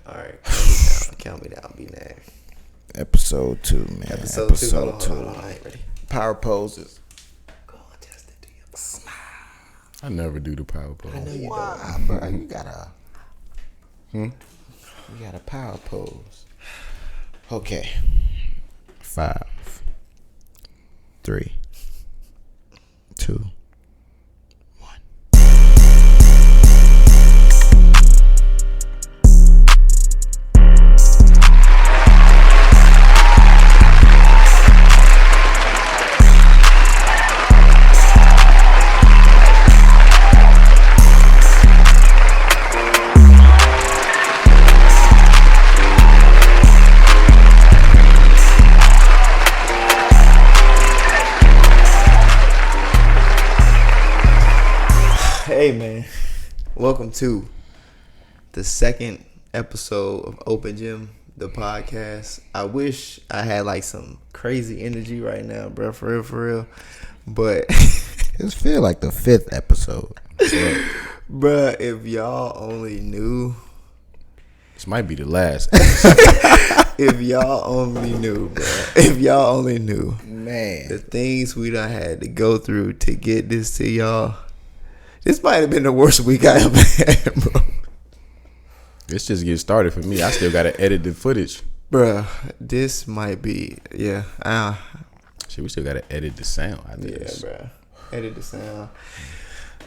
All right, count me down, B-Nag. Episode 2, man. Episode 2. Hold on, I ain't ready. Power poses. Go on, test it. Do your I never do the power pose. I know you Wow, bro, you gotta. You got a power pose. Okay. 5, 3, 2, 1. Hey, man. Welcome to the second episode of Open Gym, the podcast. I wish I had like some crazy energy right now, bro, for real. But It feel like the 5th episode. bruh, if y'all only knew, This might be the last. if y'all only knew, bruh, if y'all only knew Man. the things we done had to go through to get this to y'all, this might have been the worst week I ever had, bro. This just getting started for me. I still gotta edit the footage. Bruh, this might be, yeah, Shit, we still gotta edit the sound. I think. yeah, bruh. Edit the sound.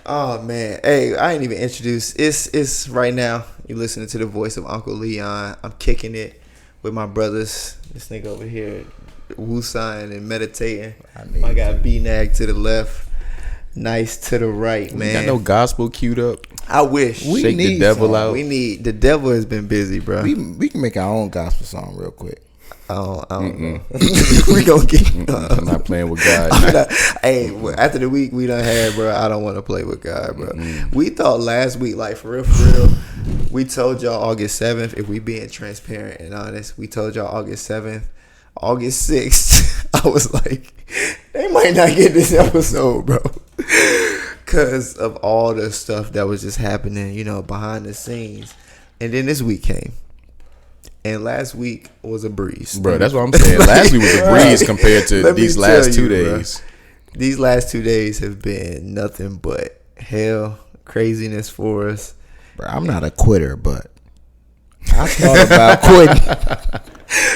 Oh man, hey, I ain't even introduced. It's right now. You listening to the voice of Uncle Leon. I'm kicking it with my brothers. This nigga over here, woo-signing and meditating. I got B-Nag to the left, Nice to the right, We man. got no gospel queued up. I wish. We Shake the need devil some. out. We need. The devil has been busy, bro. We can make our own gospel song real quick. I don't know. We gonna get. I'm not playing with God. Hey, after the week we done had, bro, I don't want to play with God, bro. We thought last week, like for real, we told y'all August 7th. If we being transparent and honest, we told y'all August 7th. August 6th, I was like, they might not get this episode, bro, because of all the stuff that was just happening, you know, behind the scenes. And then this week came. And last week was a breeze. Bro, that's what I'm saying. Last week was a breeze compared to Let me these tell last 2 you, bro. days. These last 2 days have been nothing but hell, craziness for us. Bro, I'm not a quitter, but I thought about quitting.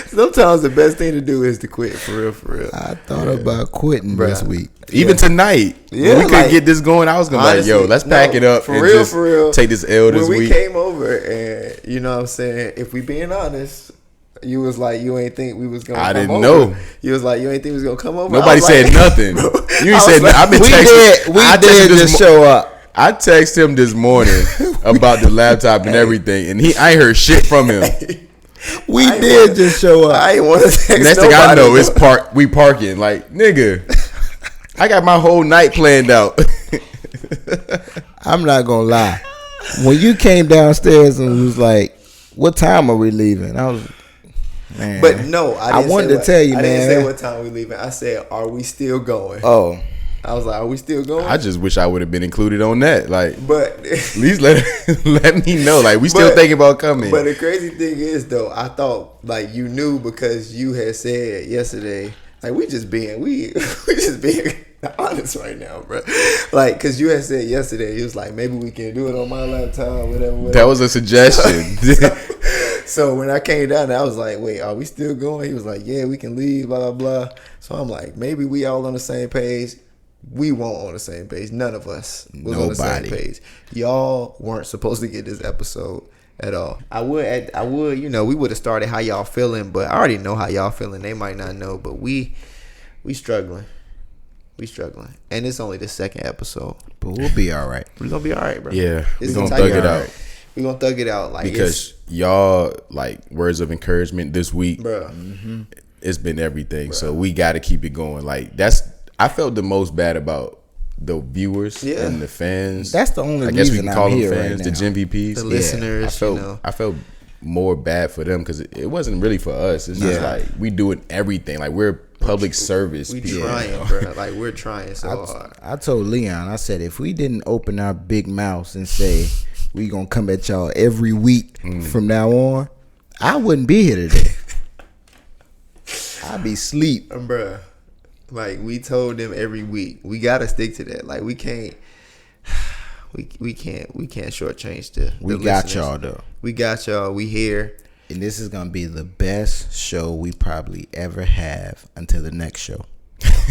Sometimes the best thing to do is to quit, for real. I thought about quitting this week. Even tonight, Yeah, when we couldn't like, get this going, I was gonna honestly, like, yo, let's pack it up for and real, just for real. take this L this When we week. came over and, you know what I'm saying, if we being honest, you was like, you ain't think we was gonna I come didn't over. know. You was like, you ain't think we was gonna come over. Nobody I was said like, nothing. bro, You I ain't was said like, nothing. I've been We texting. I did texted just this show up. I texted him this morning about the laptop and everything, and I ain't heard shit from him. We did just show up. I ain't want to text Next nobody. thing I know, it's we parking. Like, nigga, I got my whole night planned out. I'm not gonna lie. When you came downstairs and was like, "What time are we leaving?" I was, man. But no, I didn't wanted say to tell you, I man. didn't say what time we leaving. I said, are we still going? Oh, I was like, are we still going? I just wish I would have been included on that. Like, But at least let me know. Like, we still But- thinking about coming. But the crazy thing is, though, I thought like you knew because you had said yesterday, like we just being honest right now, bro. Like, cause you had said yesterday, you was like, maybe we can do it on my laptop, whatever. That was a suggestion. So when I came down there, I was like, wait, are we still going? He was like, yeah, we can leave, blah, blah, blah. So I'm like, maybe we all on the same page. We weren't on the same page. None of us was on the same Nobody. page. Y'all weren't supposed to get this episode at all. I would, you know, we would have started how y'all feeling, but I already know how y'all feeling. They might not know, but we struggling. We struggling. And it's only the second episode. but we'll be all right. We're going to be all right, bro. Yeah, It's we're gonna tight. thug it out. We're going to thug it out. Like, Because y'all, like, words of encouragement this week, bro. it's been everything. So we got to keep it going. Like, I felt the most bad about the viewers Yeah. and the fans. That's the only I guess we reason can call I'm them here fans, right the now. Gym VPs. The listeners, you know. I felt more bad for them because it wasn't really for us. It's just like we doing everything. Like we're public service. We people. trying, bro. Like we're trying so hard. I told Leon, I said, if we didn't open our big mouths and say, we gonna come at y'all every week from now on, I wouldn't be here today. I'd be asleep. Bruh. Like, we told them every week. We gotta stick to that. Like, we can't shortchange the We got listeners. y'all though. We got y'all. We here. And this is gonna be the best show we probably ever have until the next show.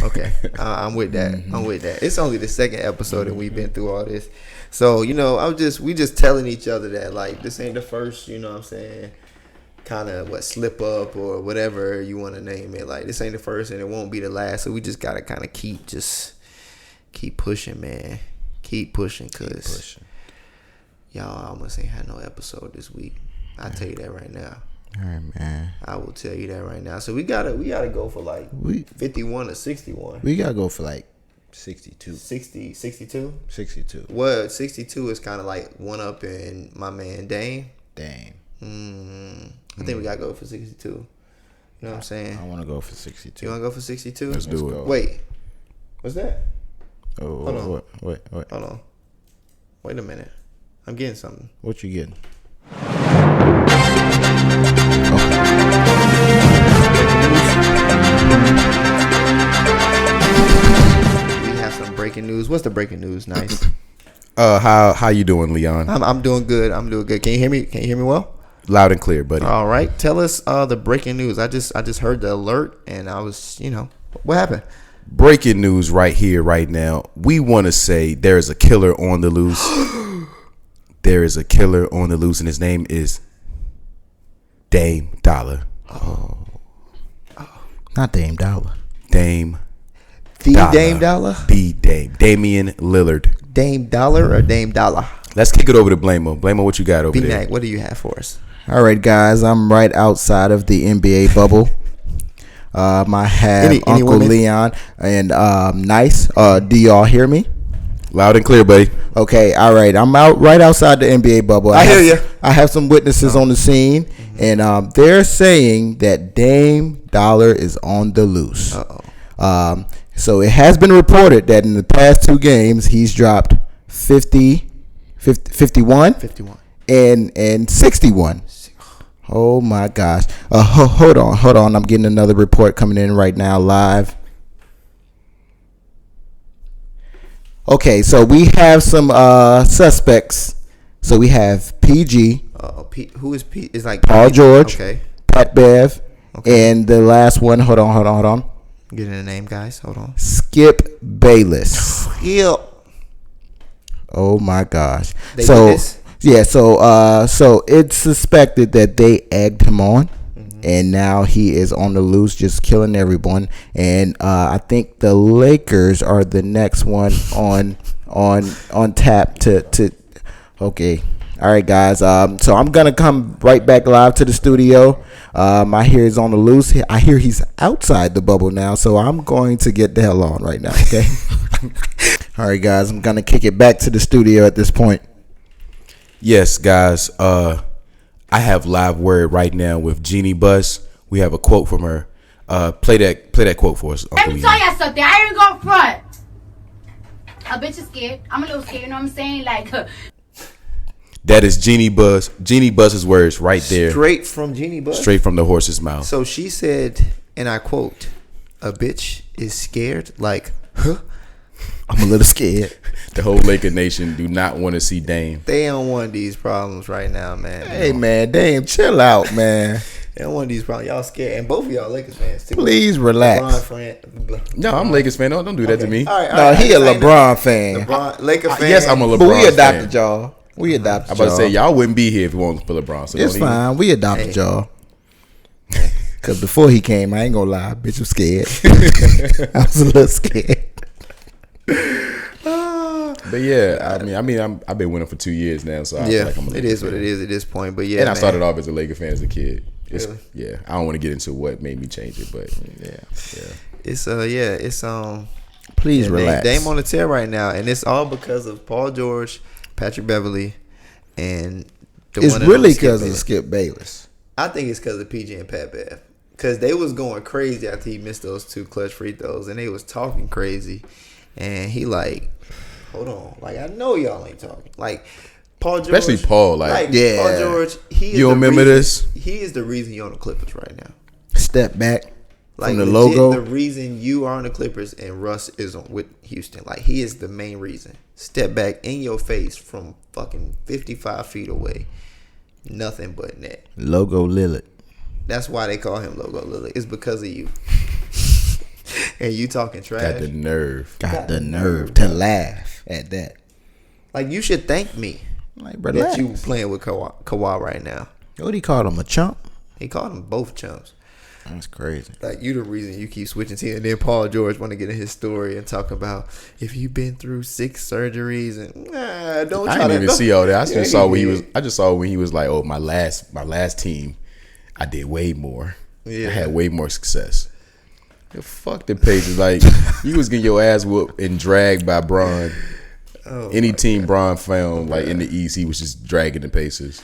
Okay, I'm with that. I'm with that. It's only the second episode and we've been through all this, so we just telling each other that, like, this ain't the first. You know what I'm saying? Kind of slip up or whatever you want to name it. Like, this ain't the first and it won't be the last. So we just gotta kind of keep pushing, man. Keep pushing, cause y'all almost ain't had no episode this week. I'll tell you that right now. All right, man. I will tell you that right now. So we gotta go for like 51 or 61. We gotta go for like 62. 60, 62? 62. Well, 62 is kind of like one up in my man Dame. Dang. I think we gotta go for 62. You know what I'm saying? I want to go for 62. You wanna go for 62? Let's do it. Wait, what's that? Oh, Hold on. What? Hold on. Wait a minute. I'm getting something. What you getting? We have some breaking news. What's the breaking news? Nice. How you doing, Leon? I'm doing good. I'm doing good. Can you hear me? Can you hear me well? Loud and clear, buddy. All right. Tell us the breaking news. I just heard the alert and I was, what happened? Breaking news right here, right now. We want to say there is a killer on the loose. There is a killer on the loose, and his name is Dame Dollar. Not Dame Dollar. Dame The Dollar. Dame Dollar? The Dame. Damian Lillard. Dame Dollar or Dame Dollar? Let's kick it over to Blamo. Blamo, what you got over there? B-Mac, what do you have for us? All right, guys. I'm right outside of the NBA bubble. I have Any Uncle women? Leon and Nice. Do y'all hear me? Loud and clear, buddy. Okay, all right. I'm right outside the NBA bubble. I hear ya. I have some witnesses on the scene, and they're saying that Dame Dollar is on the loose. Uh-oh. So it has been reported that in the past 2 games, he's dropped 51, 51. and 61. Oh, my gosh. Hold on. I'm getting another report coming in right now live. Okay, so we have some suspects. So we have PG, Who is Pete? It's like Paul Pete. George, Okay. Pat Bev, Okay. and the last one, hold on. Getting a name, guys. Hold on. Skip Bayless. Yep. Oh my gosh. They So did this? yeah, so it's suspected that they egged him on. And now he is on the loose, just killing everyone. And I think the Lakers are the next one on tap to. Okay, all right, guys. So I'm gonna come right back live to the studio. I hear he's on the loose. I hear he's outside the bubble now. So I'm going to get the hell on right now. Okay. All right, guys. I'm gonna kick it back to the studio at this point. Yes, guys. I have live word right now with Jeannie Buss. We have a quote from her. Play that quote for us, Let Uncle me Leon. tell y'all something. I ain't gonna front. A bitch is scared. I'm a little scared. You know what I'm saying? Like, That is Jeannie Buss. Jeannie Buss's words right there. Straight from Jeannie Buss. Straight from the horse's mouth. So she said, and I quote, "A bitch is scared." Like, huh? I'm a little scared. The whole Laker Nation do not want to see Dame. They don't want these problems right now, man. Hey man, damn, chill out, man. They don't want these problems. Y'all scared, and both of y'all Lakers fans too. Please relax. No, I'm Lakers fan. Don't do that to me. All right, No, he a LeBron fan. LeBron, Laker fan. Yes, I'm a LeBron But we fan. adopted y'all. We adopted I'm about to y'all. say y'all wouldn't be here if it wasn't for LeBron. So It's don't even- fine. We adopted Hey. y'all. Cause before he came, I ain't gonna lie, bitch was scared. I was a little scared. But yeah, I've been winning for 2 years now, so I feel Yeah, like I'm a it Laker is what fan. it is at this point. But yeah, And I man. started off as a Laker fan as a kid. It's, Really? Yeah, I don't want to get into what made me change it, but yeah. It's Please yeah, relax. Dame on the tear right now, and it's all because of Paul George, Patrick Beverly, and the It's one and really only Skip because of Bayless. Skip Bayless. I think it's because of PG and Pat Bev. Because they was going crazy after he missed those 2 clutch free throws, and they was talking crazy, and he like, hold on, like I know y'all ain't talking. Like Paul George, especially Paul. Like Yeah. Paul George. He is You the remember reason- this? He is the reason you're on the Clippers right now. Step back Like from the legit, logo. the reason you are on the Clippers and Russ is on with Houston. Like he is the main reason. Step back in your face from fucking 55 feet away. Nothing but net. Logo Lillard. That's why they call him Logo Lily. It's because of you. And you talking trash. got the nerve. Got the nerve to laugh at that. Like you should thank me Like, bro, that you playing with Kawhi right now. what he called him, a chump? He called them both chumps. That's crazy. Like you the reason you keep switching teams. And then Paul George want to get in his story and talk about if you've been through 6 surgeries and don't try I didn't to even don't- see all that. I Yeah, just saw when he did. was. I just saw when he was like, "Oh, my last team, I did way more. Yeah. I had way more success." Yeah, fuck the Pacers. Like you was getting your ass whooped and dragged by Bron. Any team Bron found like in the East, he was just dragging the Pacers.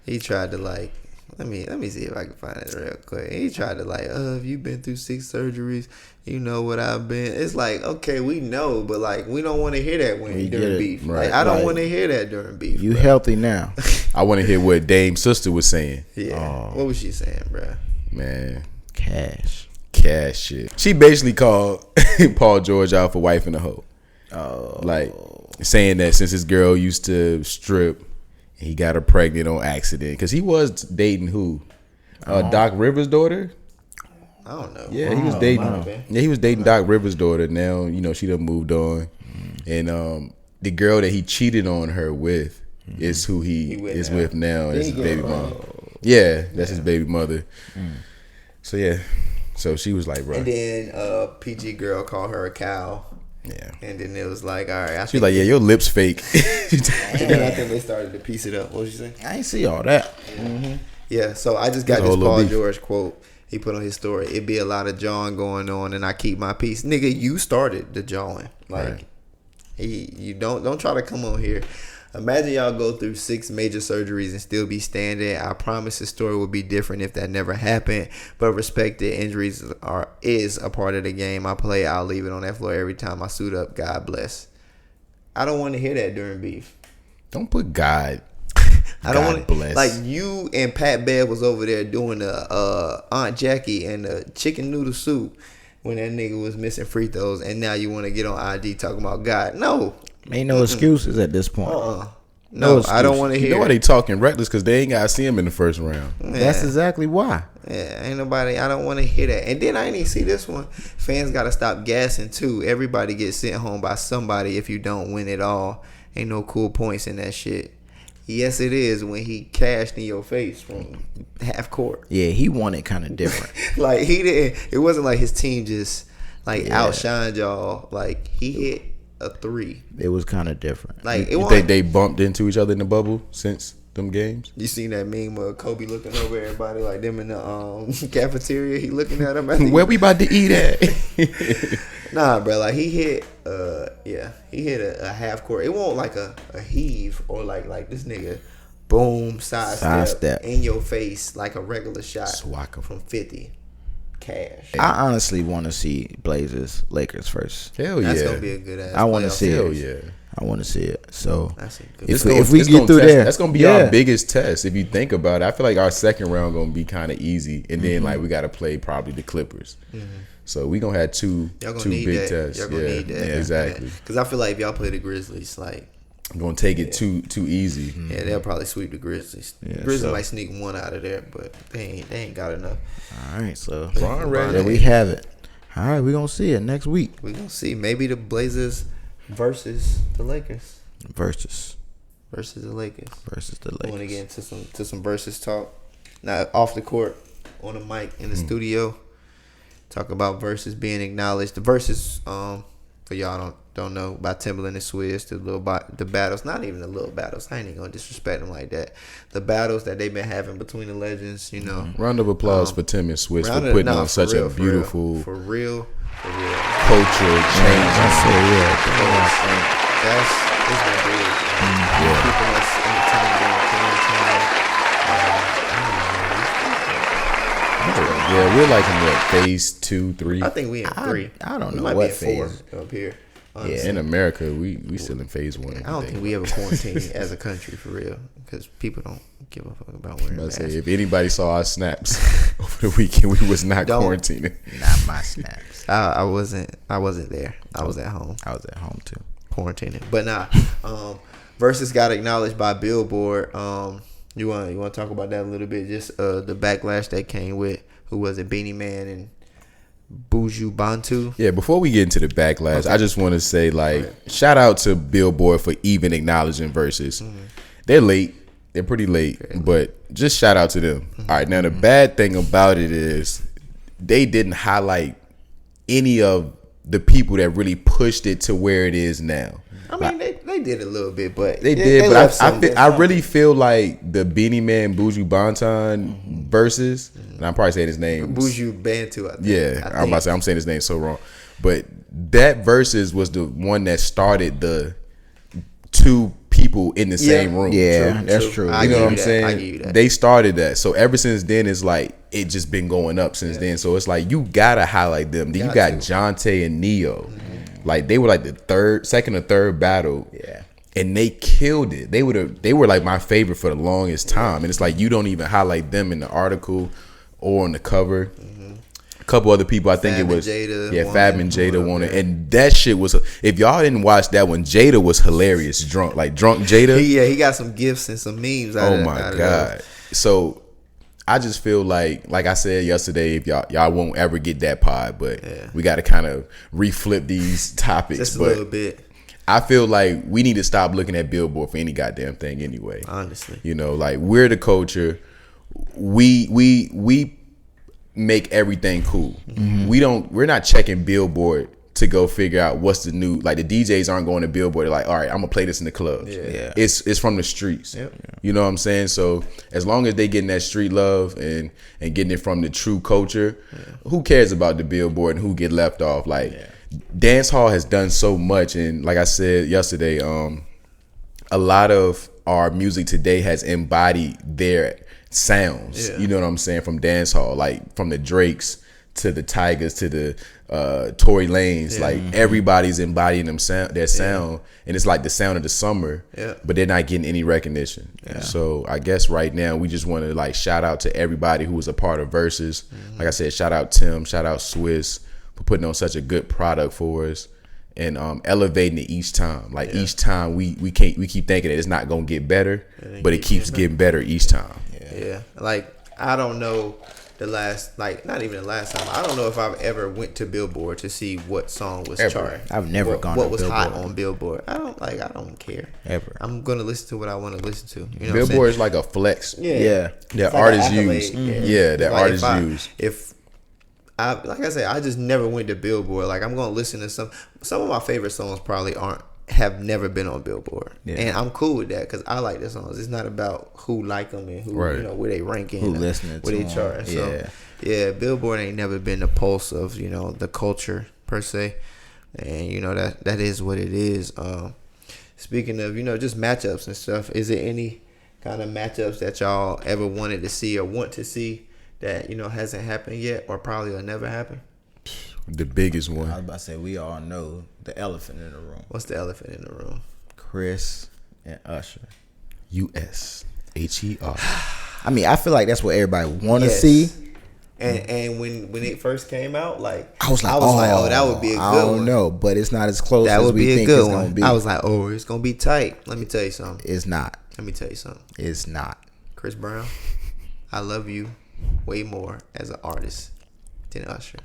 He tried to like let me see if I can find it real quick. He tried to like, if you've been through 6 surgeries, you know what I've been. It's like, okay, we know, but like we don't want to hear that when We during get it. beef. Right. Like I don't Like, want to hear that during beef. You bro. healthy now. I want to hear what Dame's sister was saying. Yeah. What was she saying, bro? Man, Cash. cash shit. She basically called Paul George out for wife and a hoe. Oh. Like saying that since his girl used to strip, he got her pregnant on accident because he was dating who? Doc Rivers' daughter. I don't know. Yeah, he was dating. know. Yeah, he was dating Doc Rivers' daughter. Now she done moved on, and the girl that he cheated on her with is who he with is now. with now. That's his He baby get- mom. Yeah, that's his baby mother. So yeah, so she was like, bro. And then PG girl called her a cow. Yeah. And then it was like, all right. She was like, yeah, your lips fake. And then I think they started to piece it up. What was you saying? I ain't see all that. Yeah, so I just got There's a this whole little Paul beef. George quote he put on his story. It be a lot of jawing going on, and I keep my peace. Nigga, you started the jawing. Like, you don't try to come on here. Imagine y'all go through 6 major surgeries and still be standing. I promise the story would be different if that never happened. But respect that injuries is a part of the game I play. I'll leave it on that floor every time I suit up. God bless. I don't want to hear that during beef. Don't put God. I don't God want bless. like you and Pat Bev was over there doing the Aunt Jackie and the chicken noodle soup when that nigga was missing free throws, and now you want to get on ID talking about God. No, Ain't no excuses at this point. no, No I don't want to You hear. know why they talking reckless? Because they ain't got to see him in the first round. That's exactly why. Yeah, ain't nobody. I don't want to hear that. And then I ain't even see this one. Fans got to stop gassing too. Everybody gets sent home by somebody if you don't win it all. Ain't no cool points in that shit. Yes, it is when he cashed in your face from half court. Yeah, he won it kind of different. Like he didn't. It wasn't like his team just like outshined y'all. Like he hit a 3. It was kind of different. Like it You was. think they bumped into each other in the bubble since them games? You seen that meme of Kobe looking over everybody like them in the cafeteria? He looking at them. At the, Where we about to eat at? Nah, bro. Like he hit. He hit a half court. It won't like a heave or like this nigga. Boom, sidestep in your face like a regular shot. Swaka. From 50. Cash. I honestly want to see Blazers Lakers first. Hell That's yeah. gonna be a good ass. I want to playoff see Hell series. yeah. I want to see it. So That's a good. if we get through test, there, that's gonna be yeah. our biggest test. If you think about it, I feel like our second round gonna be kind of easy, and then like we got to play probably the Clippers. So we gonna have two Y'all gonna two need big that. tests. Y'all gonna yeah, need that. yeah, exactly. Because I feel like if y'all play the Grizzlies, like I'm gonna take it too easy. yeah, they'll probably sweep the Grizzlies. Yeah, Grizzlies so- might sneak one out of there, but they ain't got enough. all right. So Bron ready. there we have it. All right, we gonna see it next week. We gonna see. Maybe the Blazers versus the Lakers. Versus Versus the Lakers. the I want to Lakers. get into some versus talk. Now off the court, on the mic in the studio. Talk about versus being acknowledged. The versus, for y'all don't know, by Timberland and Swizz, the battles. Not even the little battles. I ain't even gonna disrespect them like that. The battles that they've been having between the legends. You know. Round of applause for Tim and Swiss for Round of- putting nah, on for such real, a beautiful for real. culture change. I say yeah. That's it's been big. Keeping us entertained during quarantine. Yeah, we're like in what phase 2, 3. I think we in 3. I don't We know might what be in 4 phase. up here. Honestly. In America, we still in phase 1. I don't think we ever quarantine as a country for real, because people don't give a fuck about wearing masks. If anybody saw our snaps over the weekend, we was not quarantining. Not my snaps. I wasn't there. I was at home. I was at home too, quarantining. But nah, Versus got acknowledged by Billboard. You want to talk about that a little bit? Just the backlash that came with, who was it, Beanie Man and Buju Bantu. Yeah, before we get into the backlash, I just want to say, shout out to Billboard for even acknowledging Versus. They're late. They're pretty late, but just shout out to them. All right, now the bad thing about it is they didn't highlight any of the people that really pushed it to where it is now. I mean, they did a little bit, but they did. But I really feel like the Beanie Man Buju Banton versus, and I'm probably saying his name Buju Bantu. I think. Yeah, I'm about to say I'm saying his name so wrong, but that versus was the one that started the two people in the same room. Yeah, that's true. You know what I'm saying? I give you that. They started that, so ever since then it's like it just been going up since then. So it's like you gotta highlight them. Then you got Jonte and Neo. Like they were like the second or third battle. Yeah. And they killed it. They were like my favorite for the longest time. And it's like you don't even highlight them in the article or on the cover. A couple other people, I think Fab it was Fab and Jada won it. And that shit was, if y'all didn't watch that one, Jada was hilarious. Drunk Jada. He got some gifts and some memes out of Oh my God. So I just feel like I said yesterday, if y'all won't ever get that pod, but we got to kind of reflip these topics just a little bit. I feel like we need to stop looking at Billboard for any goddamn thing anyway. Honestly, you know, like we're the culture. We make everything cool. We're not checking Billboard to go figure out what's the new. Like the DJs aren't going to Billboard. They're like, all right, I'm gonna play this in the clubs. Yeah. It's from the streets. You know what I'm saying? So as long as they getting that street love and getting it from the true culture, who cares about the Billboard and who get left off? Dance hall has done so much, and like I said yesterday, a lot of our music today has embodied their sounds. You know what I'm saying? From dance hall, like from the Drakes to the Tigers to the Tory Lanez, like everybody's embodying their sound, and it's like the sound of the summer. But they're not getting any recognition. So I guess right now we just want to like shout out to everybody who was a part of Versus. Like I said, shout out Tim, shout out Swiss for putting on such a good product for us and elevating it each time. Like each time we keep thinking that it's not gonna get better, but it keeps getting better each time. Like I don't know the last, like not even the last time. I don't know if I've ever went to Billboard to see what song was charting. I've never gone. What was hot on Billboard? I don't care ever. I'm gonna listen to what I want to listen to. You know, Billboard is like a flex. That like artists use. That like artists use. If like I said, I just never went to Billboard. Like I'm gonna listen to some of my favorite songs probably have never been on Billboard, and I'm cool with that because I like the songs. It's not about who like them and who you know where they ranking, who listening, where they chart. So Billboard ain't never been the pulse of the culture per se, and that is what it is. Speaking of just matchups and stuff, is there any kind of matchups that y'all ever wanted to see or want to see that hasn't happened yet or probably will never happen? The biggest one. I was about to say, we all know the elephant in the room. What's the elephant in the room? Chris and Usher. USHER. I mean, I feel like that's what everybody want to see. And when it first came out, like I was like, oh, that would be a good one. I don't know, but it's not as close as we think it's gonna be. I was like, oh, it's gonna be tight. Let me tell you something. It's not. Let me tell you something. It's not. Chris Brown, I love you way more as an artist than Usher.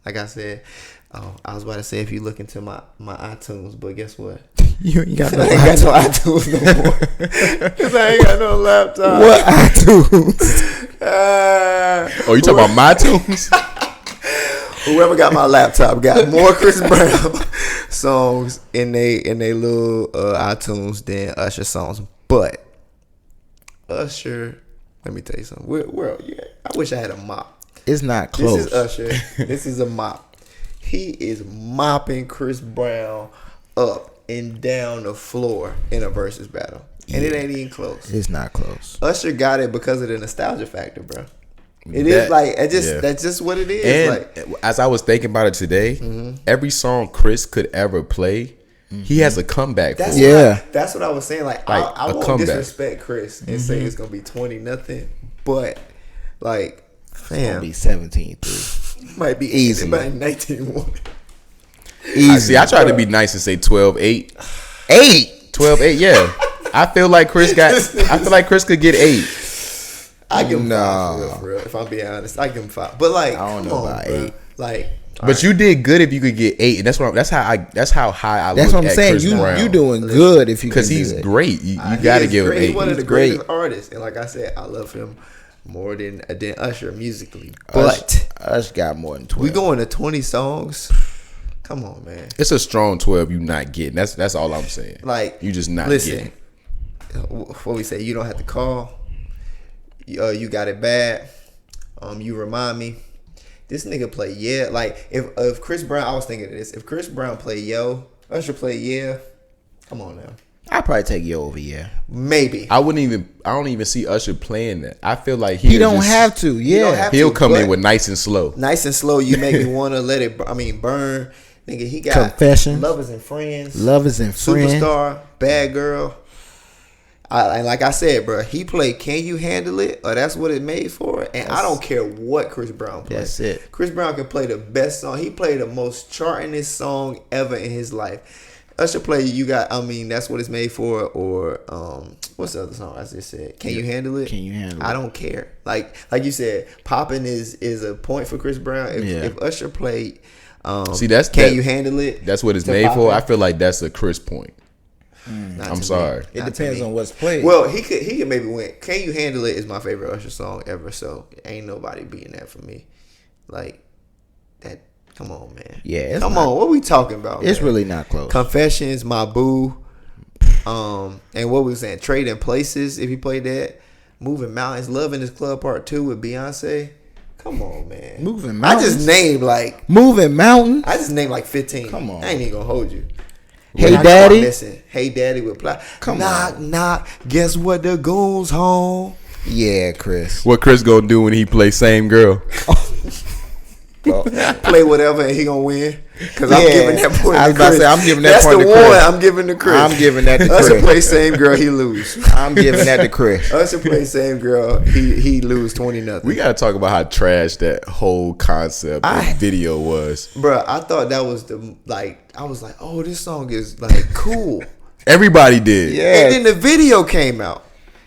Like I said, I was about to say if you look into my iTunes, but guess what? You ain't got no iTunes no more. Because I ain't got no laptop. What iTunes? Oh, you talking about my tunes? Whoever got my laptop got more Chris Brown songs in they little iTunes than Usher songs. But Usher, let me tell you something. I wish I had a mop. It's not close. This is Usher. This is a mop. He is mopping Chris Brown up and down the floor in a versus battle. And it ain't even close. It's not close. Usher got it because of the nostalgia factor, bro. It is like that's just what it is. And like, as I was thinking about it today, every song Chris could ever play, he has a comeback. That's for it. That's what I was saying. Like I won't comeback. disrespect Chris and say it's gonna be 20-0, but like, fam, Be 17-3. might be Easy. It might be 19-1. Easy. I tried to be nice and say 12-8. 8. 12-8, yeah. I feel like Chris could get 8. I give him 5 for real. If I'm being honest, I give him 5. But like, I don't come know on, about bro. 8. Like, But you did good if you could get 8, and that's how high I That's look what I'm at saying. Chris Brown. You doing good if you because can he's do it. great. You he got to is give him great. 8. He's one of the He's great. greatest artists, and like I said, I love him more than Usher musically. Us But got more than 12. we going to 20 songs. Come on, man. It's a strong 12 you not getting. That's all I'm saying. Like, you just not listen. getting. What we say? You don't have to call. You got it bad. You remind me. This nigga play yeah. Like if Chris Brown, I was thinking of this. If Chris Brown play yo, Usher play yeah. Come on now. I'd probably take you over, Maybe. I don't even see Usher playing that. I feel like He don't have to. Yeah. don't have He'll to, come in but with nice and slow. Nice and slow. You make me wanna let it. Burn. Nigga, he got Confession. Lovers and Friends. Lovers and Friends. Superstar. Bad Girl. And like I said, bro, he played Can You Handle It? Or That's What It Made For. And I don't care what Chris Brown plays. That's it. Chris Brown can play the best song. He played the most chartingest song ever in his life. Usher play That's What It's Made For, or what's the other song I just said? Can You Handle It? Can You Handle It? I don't care. Like you said, popping is a point for Chris Brown. If Usher played Can You Handle It? That's what it's to made for. Poppin', I feel like that's a Chris point. not I'm to sorry. me. It Not to depends me. on what's played. Well, he could maybe win. Can You Handle It is my favorite Usher song ever, so ain't nobody beating that for me. Like that. Come on, man. Yeah, Come on. What we talking about? it's man? really not close. Confessions, My Boo, and what we was saying, Trading Places. If he played that, Moving Mountains, Love in This Club Part 2 with Beyonce. Come on, man. Moving I Mountains. just named like Moving Mountain. 15. Come on. I ain't even gonna hold you. Hey But I know I'm Daddy. missing. Hey Daddy with Ply. Come knock, knock. Guess what? The goons home. Yeah, Chris. What Chris gonna do when he play Same Girl? Play whatever and he gonna win. Cause I'm Yeah. giving that point I was to about to Chris. say, I'm giving that That's point the to one Chris. I'm giving to Chris. I'm giving that to Usher Chris. play Same Girl, he lose. I'm giving that to Chris. Usher play Same Girl, he lose 20-0. We gotta talk about how trash that whole concept and video was. Bruh, I thought that was I was like, oh, this song is like cool. Everybody did. Yeah. And then the video came out,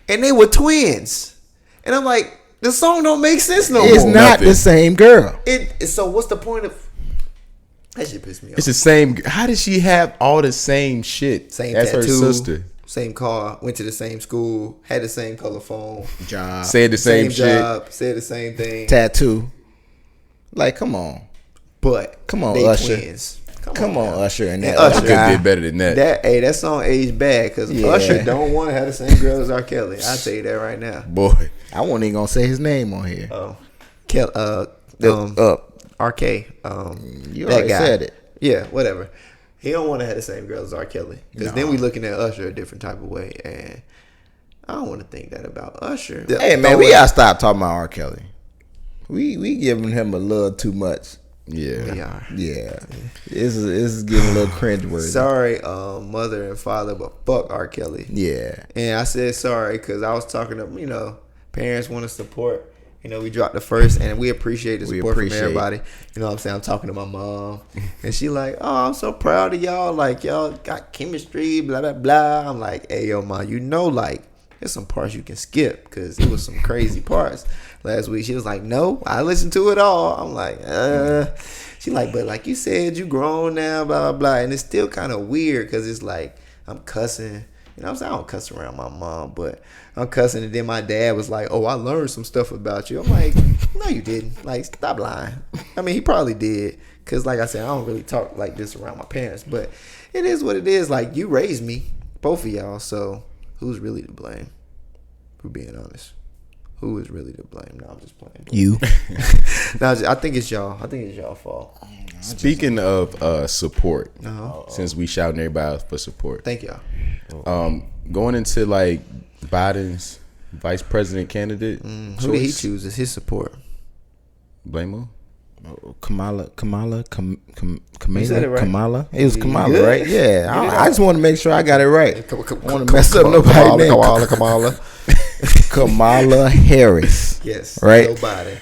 and they were twins, and I'm like, the song don't make sense no It's more. not Nothing. the same girl. So what's the point of? That shit pissed me off. It's the same. How did she have all the same shit Same as tattoo, her sister? same car, went to the same school, had the same color phone, Job. Said the same shit. job, said the same thing. Tattoo. Like, come on. But Come on, they Usher. twins. Come on, now. Usher. And And that Usher other Could guy. did better than that. That song aged bad because Yeah. Usher don't want to have the same girl as R. Kelly. I tell you that right now. Boy, I wasn't even going to say his name on here. Oh, RK. You that already guy. said it. Yeah, whatever. He don't want to have the same girl as R. Kelly because then we looking at Usher a different type of way, and I don't want to think that about Usher. Hey, man, we got to stop talking about R. Kelly. We giving him a little too much. yeah. We are. Yeah. This is getting a little cringeworthy. Sorry, mother and father, but fuck R. Kelly. Yeah. And I said sorry because I was talking to, parents want to support. We dropped the first, and we appreciate the support from everybody. You know what I'm saying? I'm talking to my mom, and she like, oh, I'm so proud of y'all. Like, y'all got chemistry, blah, blah, blah. I'm like, hey, yo, mom, like, there's some parts you can skip because it was some crazy parts last week. She was like, no, I listened to it all. I'm like, She like, but like you said, you grown now, blah, blah, blah. And it's still kind of weird because it's like, I'm cussing. You know what I'm saying? I don't cuss around my mom, but I'm cussing. And then my dad was like, oh, I learned some stuff about you. I'm like, no, you didn't. Like, stop lying. I mean, he probably did. Because, like I said, I don't really talk like this around my parents. But it is what it is. Like, you raised me, both of y'all. So, who's really to blame? For being honest. Who is really to blame? No, I'm just playing. You. No, I think it's y'all. I think it's y'all's fault. Speaking of support, Uh-huh. since we shouting everybody out for support, Thank y'all. going into Biden's vice president candidate, Who did he choose as his support? Blame who? Kamala. You said it right. Kamala. It was You Kamala, good? right? Yeah. I just want to make sure I got it right. I want Come to mess up nobody's name. Kamala. Kamala Harris. Yes. Right? Nobody.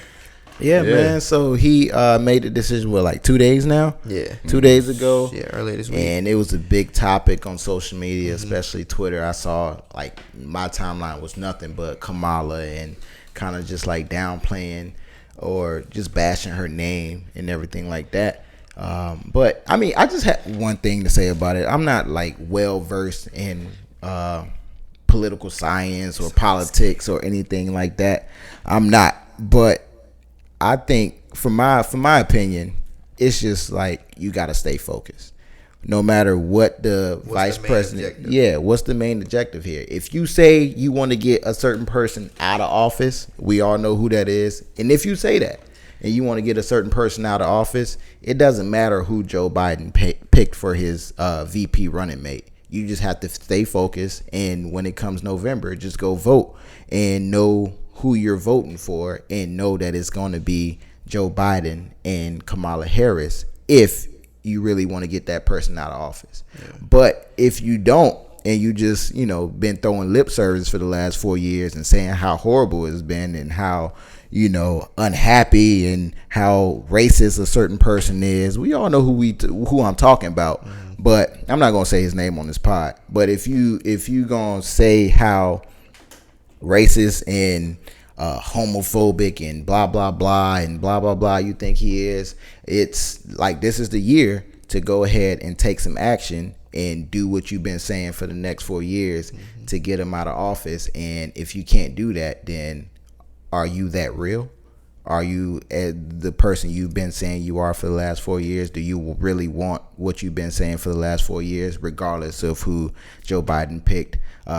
Yeah, man. So he made the decision, like 2 days now? Yeah. 2 days ago. Yeah, earlier this week. And it was a big topic on social media, especially Twitter. I saw, like, my timeline was nothing but Kamala and kind of just, like, downplaying or just bashing her name and everything like that. But, I mean, I just had one thing to say about it. I'm not, like, well-versed in political science or politics or anything like that. I'm not. But I think, from my opinion, it's just like you got to stay focused. No matter what the vice president, what's the main objective here? If you say you want to get a certain person out of office, we all know who that is. And if you say that and you want to get a certain person out of office, it doesn't matter who Joe Biden picked for his VP running mate. You just have to stay focused. And when it comes November, just go vote and know who you're voting for and know that it's going to be Joe Biden and Kamala Harris if you really want to get that person out of office. Yeah. But if you don't, and you just, been throwing lip service for the last 4 years and saying how horrible it's been and how, unhappy and how racist a certain person is, we all know who I'm talking about. Mm-hmm. But I'm not going to say his name on this pod. But if you going to say how racist and homophobic and blah blah blah and blah blah blah you think he is, it's like this is the year to go ahead and take some action and do what you've been saying for the next 4 years to get him out of office. And if you can't do that, then are you that real? Are you the person you've been saying you are for the last 4 years? Do you really want what you've been saying for the last 4 years, regardless of who Joe Biden picked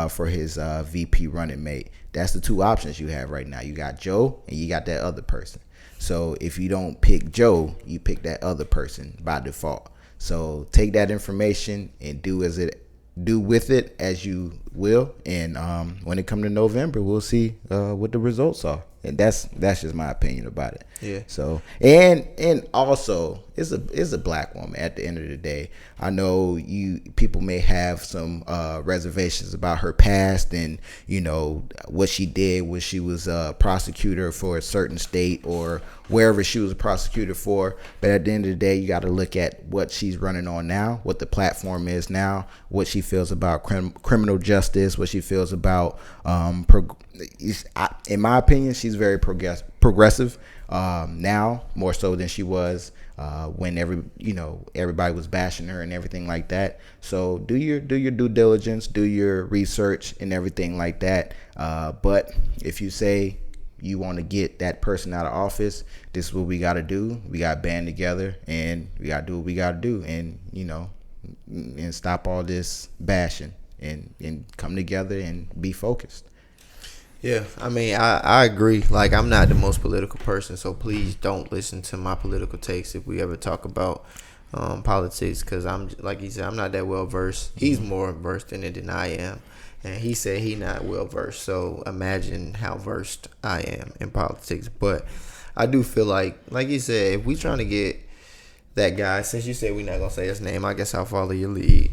for his VP running mate? That's the two options you have right now. You got Joe and you got that other person. So if you don't pick Joe, you pick that other person by default. So take that information and do with it as you will. And when it comes to November, we'll see what the results are. And that's just my opinion about it. Yeah. So and also it's a black woman at the end of the day. I know people may have some reservations about her past and what she did when she was a prosecutor for a certain state or wherever she was a prosecutor for. But at the end of the day, you got to look at what she's running on now, what the platform is now, what she feels about criminal justice, what she feels about in my opinion, she's very progressive now, more so than she was when everybody was bashing her and everything like that. So do your due diligence, do your research and everything like that. But if you say you want to get that person out of office, this is what we got to do. We got to band together and we got to do what we got to do, and and stop all this bashing and come together and be focused. Yeah, I mean, I agree. Like, I'm not the most political person, so please don't listen to my political takes if we ever talk about politics, because I'm, like he said, I'm not that well versed. He's more versed in it than I am, and he said he not well versed. So imagine how versed I am in politics. But I do feel like you said, if we trying to get that guy, since you said we're not gonna say his name, I guess I'll follow your lead.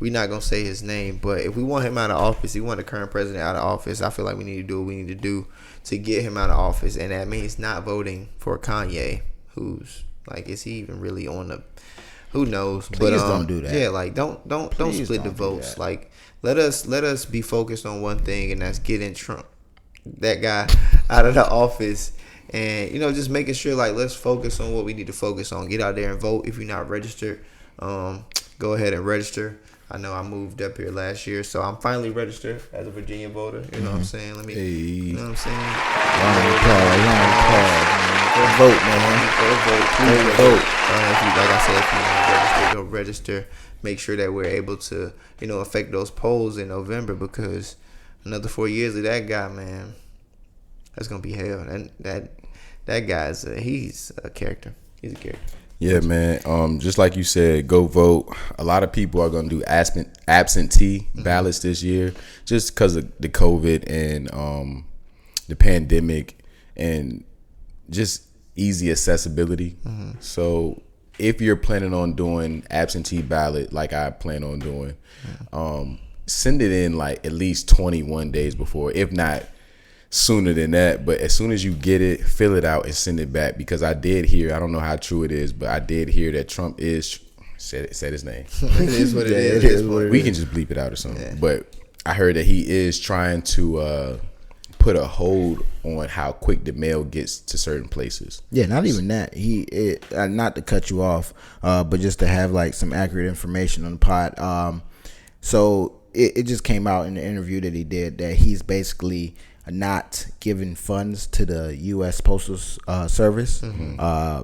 We're not going to say his name, but if we want him out of office, we want the current president out of office, I feel like we need to do what we need to do to get him out of office. And that means not voting for Kanye, who's, like, is he even really on the, who knows? Please don't do that. Yeah, like, don't split the votes. Like, let us be focused on one thing, and that's getting Trump, that guy, out of the office. And, just making sure, like, let's focus on what we need to focus on. Get out there and vote. If you're not registered, go ahead and register. I know I moved up here last year, so I'm finally registered as a Virginia voter. You know what I'm saying? Let me, you know what I'm saying? Round of applause, man. Go vote, man. Go vote. Like I said, if you're not registered, go register. Make sure that we're able to, affect those polls in November, because another 4 years of that guy, man, that's gonna be hell. And that guy's he's a character. He's a character. Yeah, man. Just like you said, go vote. A lot of people are going to do absentee ballots this year just because of the COVID and the pandemic, and just easy accessibility. So if you're planning on doing absentee ballot like I plan on doing, send it in like at least 21 days before, if not sooner than that. But as soon as you get it, fill it out and send it back, because I did hear, I don't know how true it is, but I did hear that Trump is said his name. It is what it is. We can just bleep it out or something. Yeah. But I heard that he is trying to put a hold on how quick the mail gets to certain places. Yeah, not even that. Not to cut you off, but just to have like some accurate information on the pod. So it just came out in the interview that he did that he's basically not giving funds to the U.S. Postal Service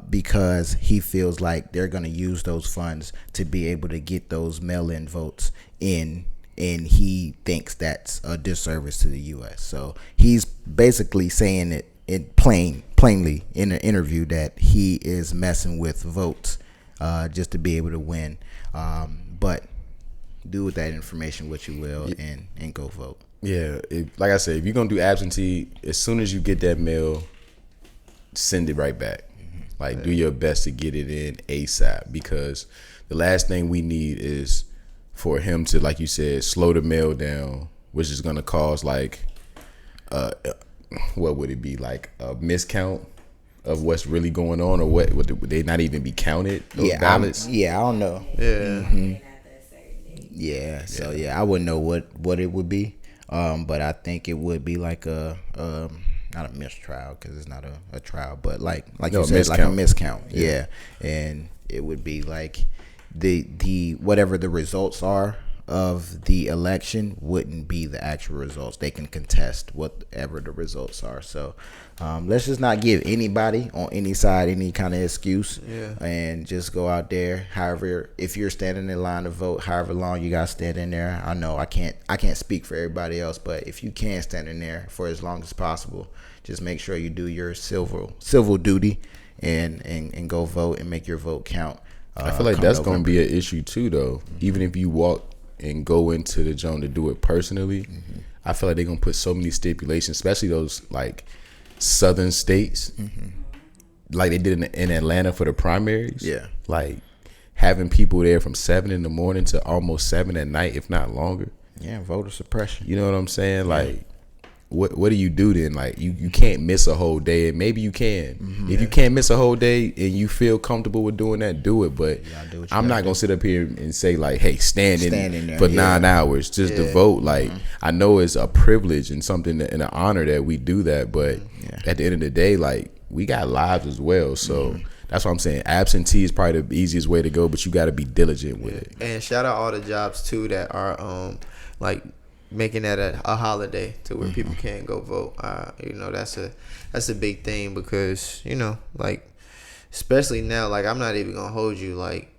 because he feels like they're going to use those funds to be able to get those mail-in votes in, and he thinks that's a disservice to the U.S. So he's basically saying it plainly in an interview that he is messing with votes just to be able to win. But do with that information what you will, and go vote. Yeah, like I said, if you're gonna do absentee, as soon as you get that mail, send it right back. Like, do your best to get it in ASAP, because the last thing we need is for him to, like you said, slow the mail down, which is gonna cause like, what would it be, like a miscount of what's really going on, or would they not even be counted? Those ballots. I don't know. Yeah. Yeah. So I wouldn't know what it would be. But I think it would be like not a mistrial, because it's not a trial, but like you said, like a miscount. Yeah. And it would be like the whatever the results are of the election wouldn't be the actual results. They can contest whatever the results are. So let's just not give anybody on any side any kind of excuse, and just go out there. However, if you're standing in line to vote, however long you got to stand in there. I know I can't speak for everybody else, but if you can stand in there for as long as possible, just make sure you do your civil duty and go vote and make your vote count. I feel like that's going to be an issue too, though. Even if you walk and go into the zone to do it personally, I feel like they're going to put so many stipulations, especially those like southern states, like they did in Atlanta for the primaries. Yeah. Like having people there from 7 in the morning to almost 7 at night, if not longer. Yeah, voter suppression. You know what I'm saying? Like, what do you do then? Like, you can't miss a whole day, and maybe you can. If you can't miss a whole day and you feel comfortable with doing that, do it. But I'm not gonna sit up here and say like, hey, stand in there for 9 hours just to vote. Like, I know it's a privilege and something and an honor that we do that, but at the end of the day, like, we got lives as well. So that's what I'm saying. Absentee is probably the easiest way to go, but you got to be diligent with it. And shout out all the jobs too that are like making that a holiday to where people can't go vote. You know, that's a big thing, because, you know, like, especially now, like, I'm not even gonna hold you, like,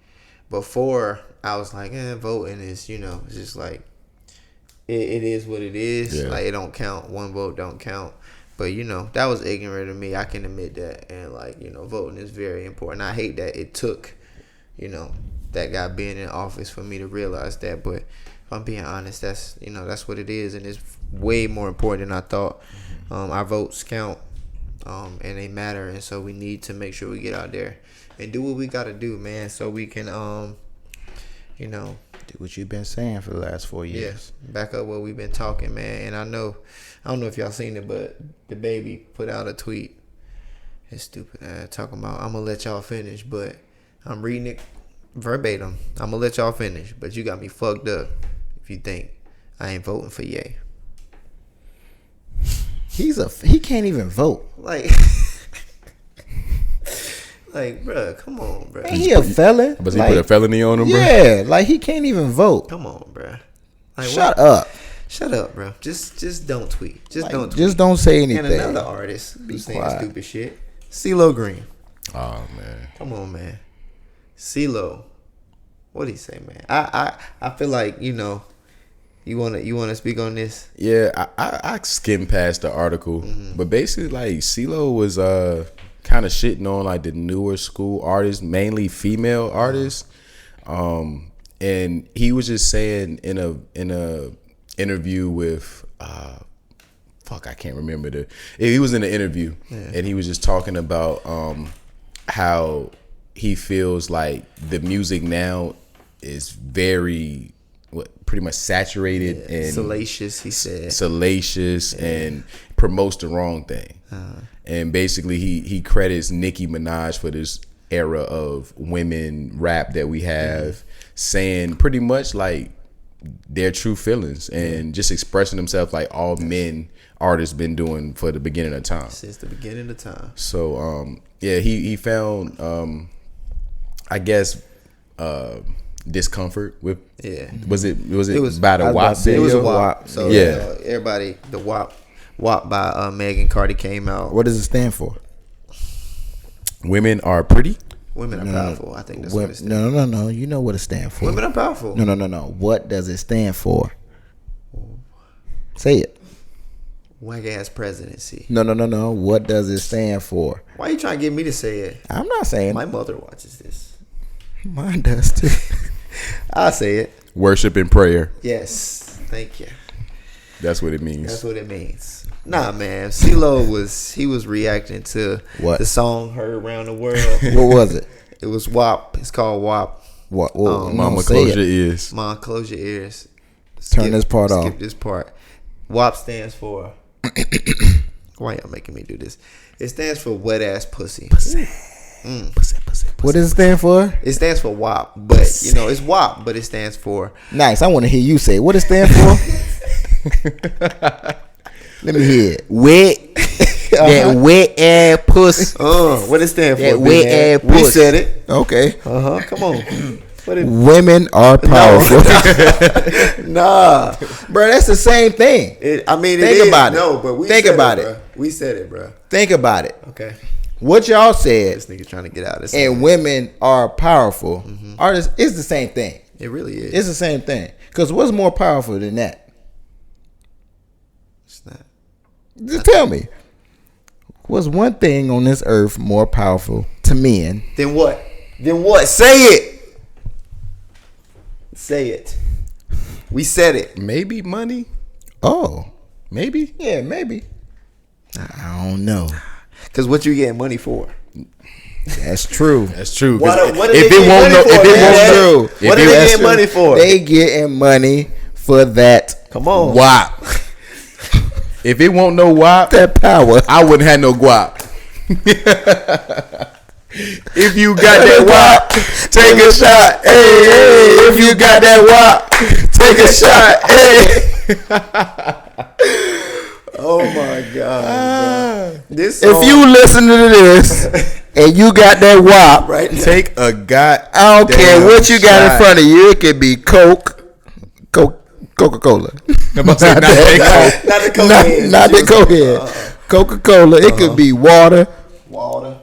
before I was like, voting is, you know, it's just like it is what it is. Like, it don't count. One vote don't count. But, you know, that was ignorant of me. I can admit that. And, like, you know, voting is very important. I hate that it took, you know, that guy being in office for me to realize that. But if I'm being honest, that's, you know, that's what it is. And it's way more important than I thought. Our votes count, and they matter. And so we need to make sure we get out there and do what we got to do, man, so we can, you know, do what you've been saying for the last 4 years. Yeah, back up what we've been talking, man. And I don't know if y'all seen it, but the baby put out a tweet. It's stupid. Talking about, I'm going to let y'all finish, but I'm reading it verbatim. I'm going to let y'all finish, but you got me fucked up if you think I ain't voting for Ye. He can't even vote. Like, bruh, come on, bruh. Ain't he a felon? But he put a felony on him, bruh? Yeah, like, he can't even vote. Come on, bruh. Like, Shut up. Shut up, bro. Just don't tweet. Just don't tweet. Just don't say anything. And another artist who's saying stupid shit, CeeLo Green. Oh, man. Come on, man. CeeLo. What'd he say, man? I feel like, you know, you wanna speak on this? Yeah, I skimmed past the article, but basically, like, CeeLo was kind of shitting on like the newer school artists, mainly female artists, and he was just saying in a interview with fuck, I can't remember he was in an interview and he was just talking about how he feels like the music now is very pretty much saturated and salacious. He said salacious and promotes the wrong thing. And basically he credits Nicki Minaj for this era of women rap that we have, saying pretty much like their true feelings and just expressing themselves like all men artists been doing for the beginning of time. Since the beginning of time. So he found I guess discomfort with was it by the WAP It was a video? WAP. So everybody, the WAP by Megan Cardi came out. What does it stand for? Women are pretty. Women are powerful. I think that's what it stands for. No. You know what it stands for. Women are powerful. No. What does it stand for? Say it. Whack ass presidency. No. What does it stand for? Why are you trying to get me to say it? I'm not saying. My mother watches this. Mine does too. I'll say it. Worship and prayer. Yes. Thank you. That's what it means. That's what it means. Nah, man. CeeLo was reacting to What? the song heard around the world. What was it? It was WAP. It's called WAP. What? Mama, close your ears. Mom, close your ears. Turn this part off. Skip this part. WAP stands for. Why y'all making me do this? It stands for wet ass pussy. Pussy. What does it stand for? It stands for WAP, but it's WAP, but it stands for. Nice. I want to hear you say. What it stand for? Let me hear it. Wet. That wet ass pussy. What it stand for? That wet ass We pussy. said it. Okay. Come on. Women are powerful. Nah, Bro, that's the same thing. Think about it. No, but we Think said about it, it. bro. We said it, bro. Think about it. Okay. What y'all said, This nigga trying to get out of this. and women are powerful, it's the same thing. It really is. It's the same thing. Because what's more powerful than that? It's not. Just tell me. What's one thing on this earth more powerful to men? Then what? Say it. Say it. We said it. Maybe money. Oh, Maybe. yeah, maybe. I don't know. Cause what you getting money for? That's true. That's true. What 'Cause do if they it get won't money know, for, if it man? won't know, True. What if do it- they That's get money for? They getting money for that. Come on. WAP. if it won't know WAP, That power. I wouldn't have no guap. If you got that WAP, take a shot. Hey, if you got that WAP, take a shot. Hey. Oh my god, bro. This If song, you listen to this and you got that WAP, right now, Take a god. I don't care what you got in front of you. It could be Coca-Cola. I'm about to say, not that not the cocaine. Not the cocaine. Coca-Cola. It could be water. Water.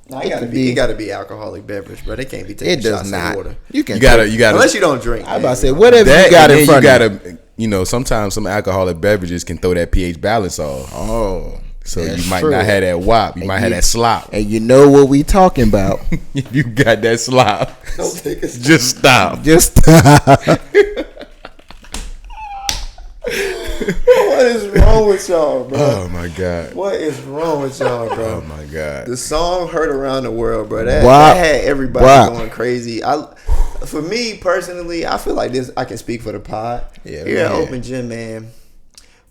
No, it gotta be alcoholic beverage, bro. They can't be taking It does shots not. of water. You can. You gotta. Unless you don't drink. I about to man. say whatever That, you got and in then front of you. sometimes some alcoholic beverages can throw that pH balance off. Oh, So that's you might true. not have that WAP. You might have that slop. And you know what we talking about? If you got that slop, Don't take a just stop. Just What is wrong with y'all, bro? Oh my god. What is wrong with y'all, bro? Oh my god. The song heard around the world, bro. That WAP. had everybody WAP. going crazy. For me personally, I feel like this. I can speak for the pod. Yeah, Here at man. Open Gym, man.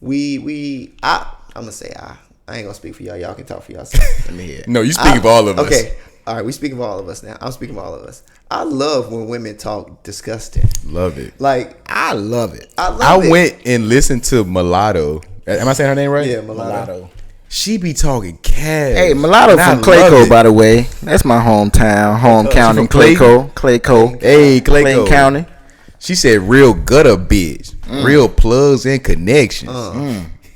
I'm gonna say I ain't gonna speak for y'all. Y'all can talk for yourself. Let me hear. No, you speak of all of us. Okay. All right, we speak of all of us now. I'm speaking of all of us. I love when women talk disgusting. Love it. Like I love it. I love I it. went and listened to Mulatto. Am I saying her name right? Yeah, mulatto. She be talking cash. Hey, Mulatto And I from love Clayco, it. by the way. That's my hometown, home county. from Clay? Clayco. Hey, Clayco. Clayton County. She said real gutter bitch. Real plugs and connections.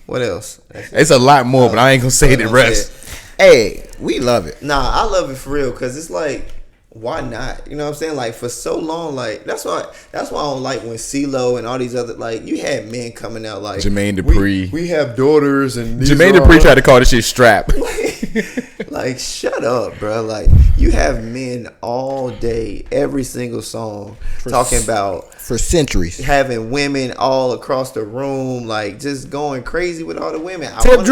What else? It's a lot more, but I ain't gonna say the rest. Hey, we love it. Nah, I love it for real because it's like, why not? You know what I'm saying? Like for so long, like that's why I don't like when CeeLo and all these other like you had men coming out like Jermaine Dupri. We have daughters and these Jermaine are Dupri our- tried to call this shit strap. Like, shut up, bro. Like, you have men all day, every single song, talking about for centuries. having women all across the room, like just going crazy with all the women. Tip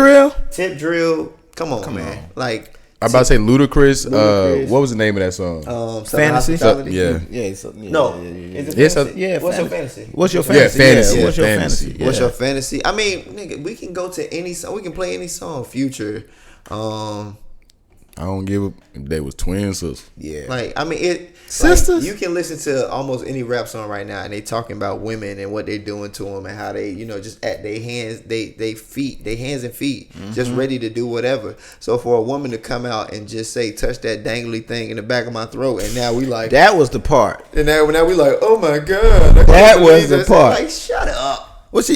drill. Come on, man. Like, I'm about to say Ludacris. Ludacris. What was the name of that song? Fantasy? Yeah. No. Is it Yes, fantasy? yeah, What's your fantasy. fantasy? What's your Yeah, fantasy? fantasy. What's your Fantasy. fantasy? What's Yeah. your fantasy? I mean, nigga, we can go to any song. We can play any song. Future. I don't give a. They was twin sisters. Yeah. Like, I mean, it Sisters? Like, you can listen to almost any rap song right now, and they talking about women and what they're doing to them and how they, you know, just at their hands, they feet, their hands and feet, just ready to do whatever. So for a woman to come out and just say, "Touch that dangly thing in the back of my throat," and now we like That was the part. and now we like, oh my god, I can't That believe was the this. part. Like, shut up. Well, she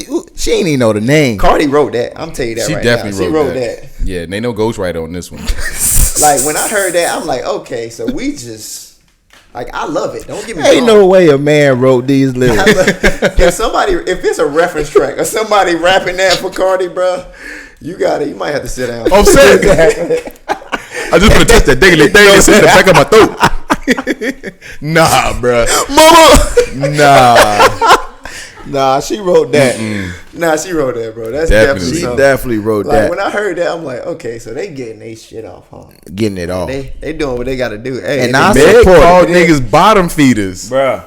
ain't even know the name. Cardi wrote that. I'm telling you that She right definitely now. She wrote wrote that. that. Yeah, and they no ghostwriter on this one. Like, when I heard that, I'm like, okay, so we just, like, I love it. Don't get me Ain't wrong. no way a man wrote these lyrics. If it's a reference track or somebody rapping that for Cardi, bro, you might have to sit down. I'm saying, I just put to touch that diggly thing that's in the back of my throat. Nah, bro. Mama. Nah. Nah, she wrote that. Nah, she wrote that, bro. That's Definitely. definitely She something. definitely wrote Like, that. when I heard that, I'm like, okay, so they getting their shit off, huh? Getting it off. They doing what they got to do. Hey, And they- I Meg support called it. niggas bottom feeders. Bruh.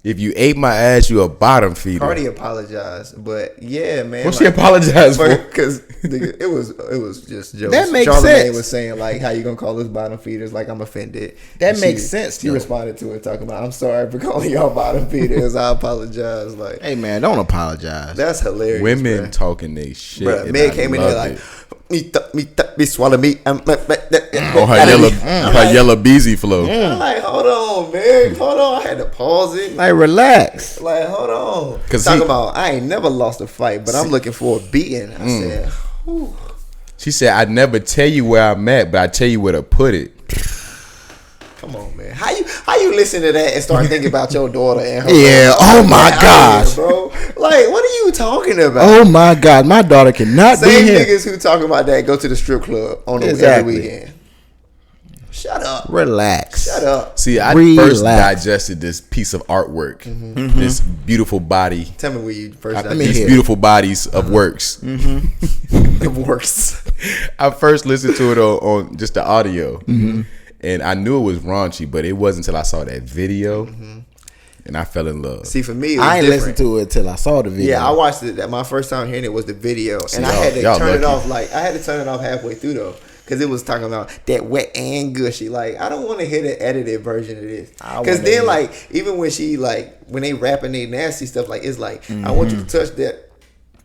If you ate my ass, you a bottom feeder. Cardi apologized, but yeah, man. What she apologized for? Because it was just jokes. That makes Charlamagne sense. was saying, like, how you gonna call us bottom feeders? Like, I'm offended. That And makes sense, She though. responded to it talking about, I'm sorry for calling y'all bottom feeders. I apologize. Like, Hey, man, don't apologize. that's hilarious. Women bruh. talking they shit. Bruh, and Meg I came in there loved like, it. me swallow me. On her yellow beezy flow. I'm like, hold on, man. Hold on. I had to pause it. Like, relax. Like, hold on. 'Cause Talking he- about, I ain't never lost a fight, but I'm looking for a beating. I said, whew. She said, "I'd never tell you where I'm at, but I tell you where to put it." Come on, man. How you listen to that and start thinking about your daughter and her? Yeah, oh my Get out gosh. here, bro. Like, what are you talking about? Oh, my God. My daughter cannot Same be here. niggas who talk about that go to the strip club on the Exactly. every weekend. Shut up. Relax. Shut up. See, I Relax. first digested this piece of artwork, this beautiful body, Tell me where you first Let me these hear. beautiful bodies of works. the worst. I first listened to it on just the audio, and I knew it was raunchy, but it wasn't until I saw that video, and I fell in love. See, for me, it was I ain't different. listened to it till I saw the video. Yeah, I watched it. My first time hearing it was the video, and I y'all- had to y'all turn it lucky. off. Like, I had to turn it off halfway through though, because it was talking about that wet and gushy. Like, I don't want to hear the edited version of this. I Because wanna then, hear- like, even when she when they rapping they nasty stuff, like, it's like, I want you to touch that.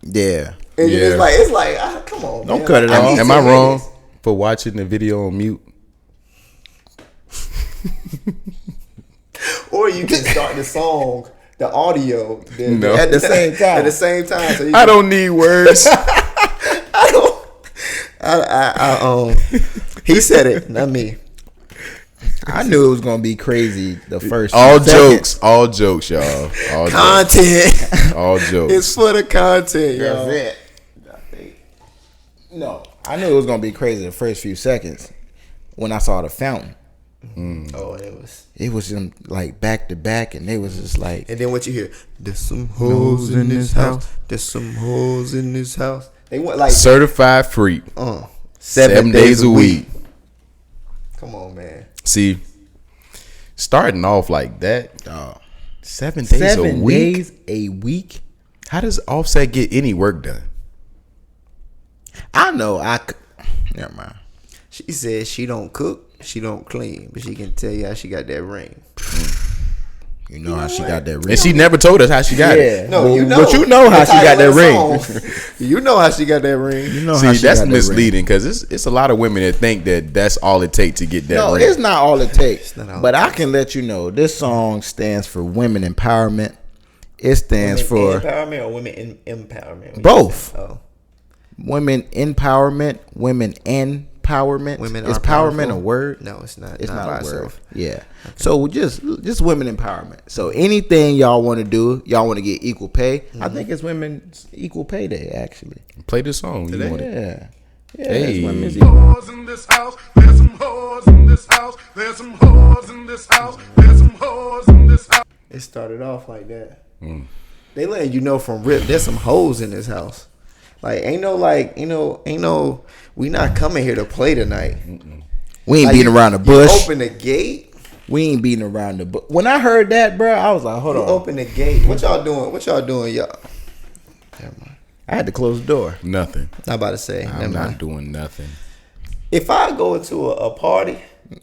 Yeah. And Yeah. it's like, come on, Don't man. cut it Like, I off. need Am I 10 wrong minutes. for watching the video on mute? Or you can start the song, the audio, No. At the same time. At the same time, so you I don't need words. I don't. He said it, not me. I knew it was going to be crazy the first all few seconds. jokes, all jokes, y'all. All jokes, Content. all jokes. It's for the content, That's y'all. it. No, I knew it was going to be crazy the first few seconds when I saw the fountain. Oh, and it was. It was them like back to back, and they was just like, And then what you hear? There's some hoes in this house. There's some hoes in this house. They went like Certified freak. 7 days a week. Come on, man. See, starting off like that, 7 days 7 a week. days a week. How does Offset get any work done? I know. Never mind. She said she don't cook, she don't clean, but she can tell you how she got that ring. You know how she got that ring. And she never told us how she got it. No, Well, you know. but you know how the she got title that of the song. You know how she got that ring. You know how See, she that's got that ring. misleading because it's a lot of women that think that that's all it takes to get that No, ring. it's not all it takes. not all But it I can let you know this song stands for women empowerment. It stands for empowerment or women empowerment. Both. Oh, women empowerment, women empowerment. women Is are empowerment powerful. a word? No, it's not. It's not by a word. itself. Yeah. So just women empowerment. So anything y'all want to do, y'all want to get equal pay. I think it's women's equal pay day actually. Play the song. You want it. Yeah. Yeah, Hey. that's my music. Whores in this house. There's some whores in this house. There's some whores in this house. There's some whores in this house. It started off like that. They letting you know from rip. There's some hoes in this house. Like ain't no. We not coming here to play tonight. We ain't Like, beating around the You bush. open the gate. We ain't beating around the bush. When I heard that, bro, I was like, hold You on. open the gate. What y'all doing? Y'all? Never mind. I had to close the door. Nothing. Not about to say. I'm Never not mind. doing nothing. If I go into a party,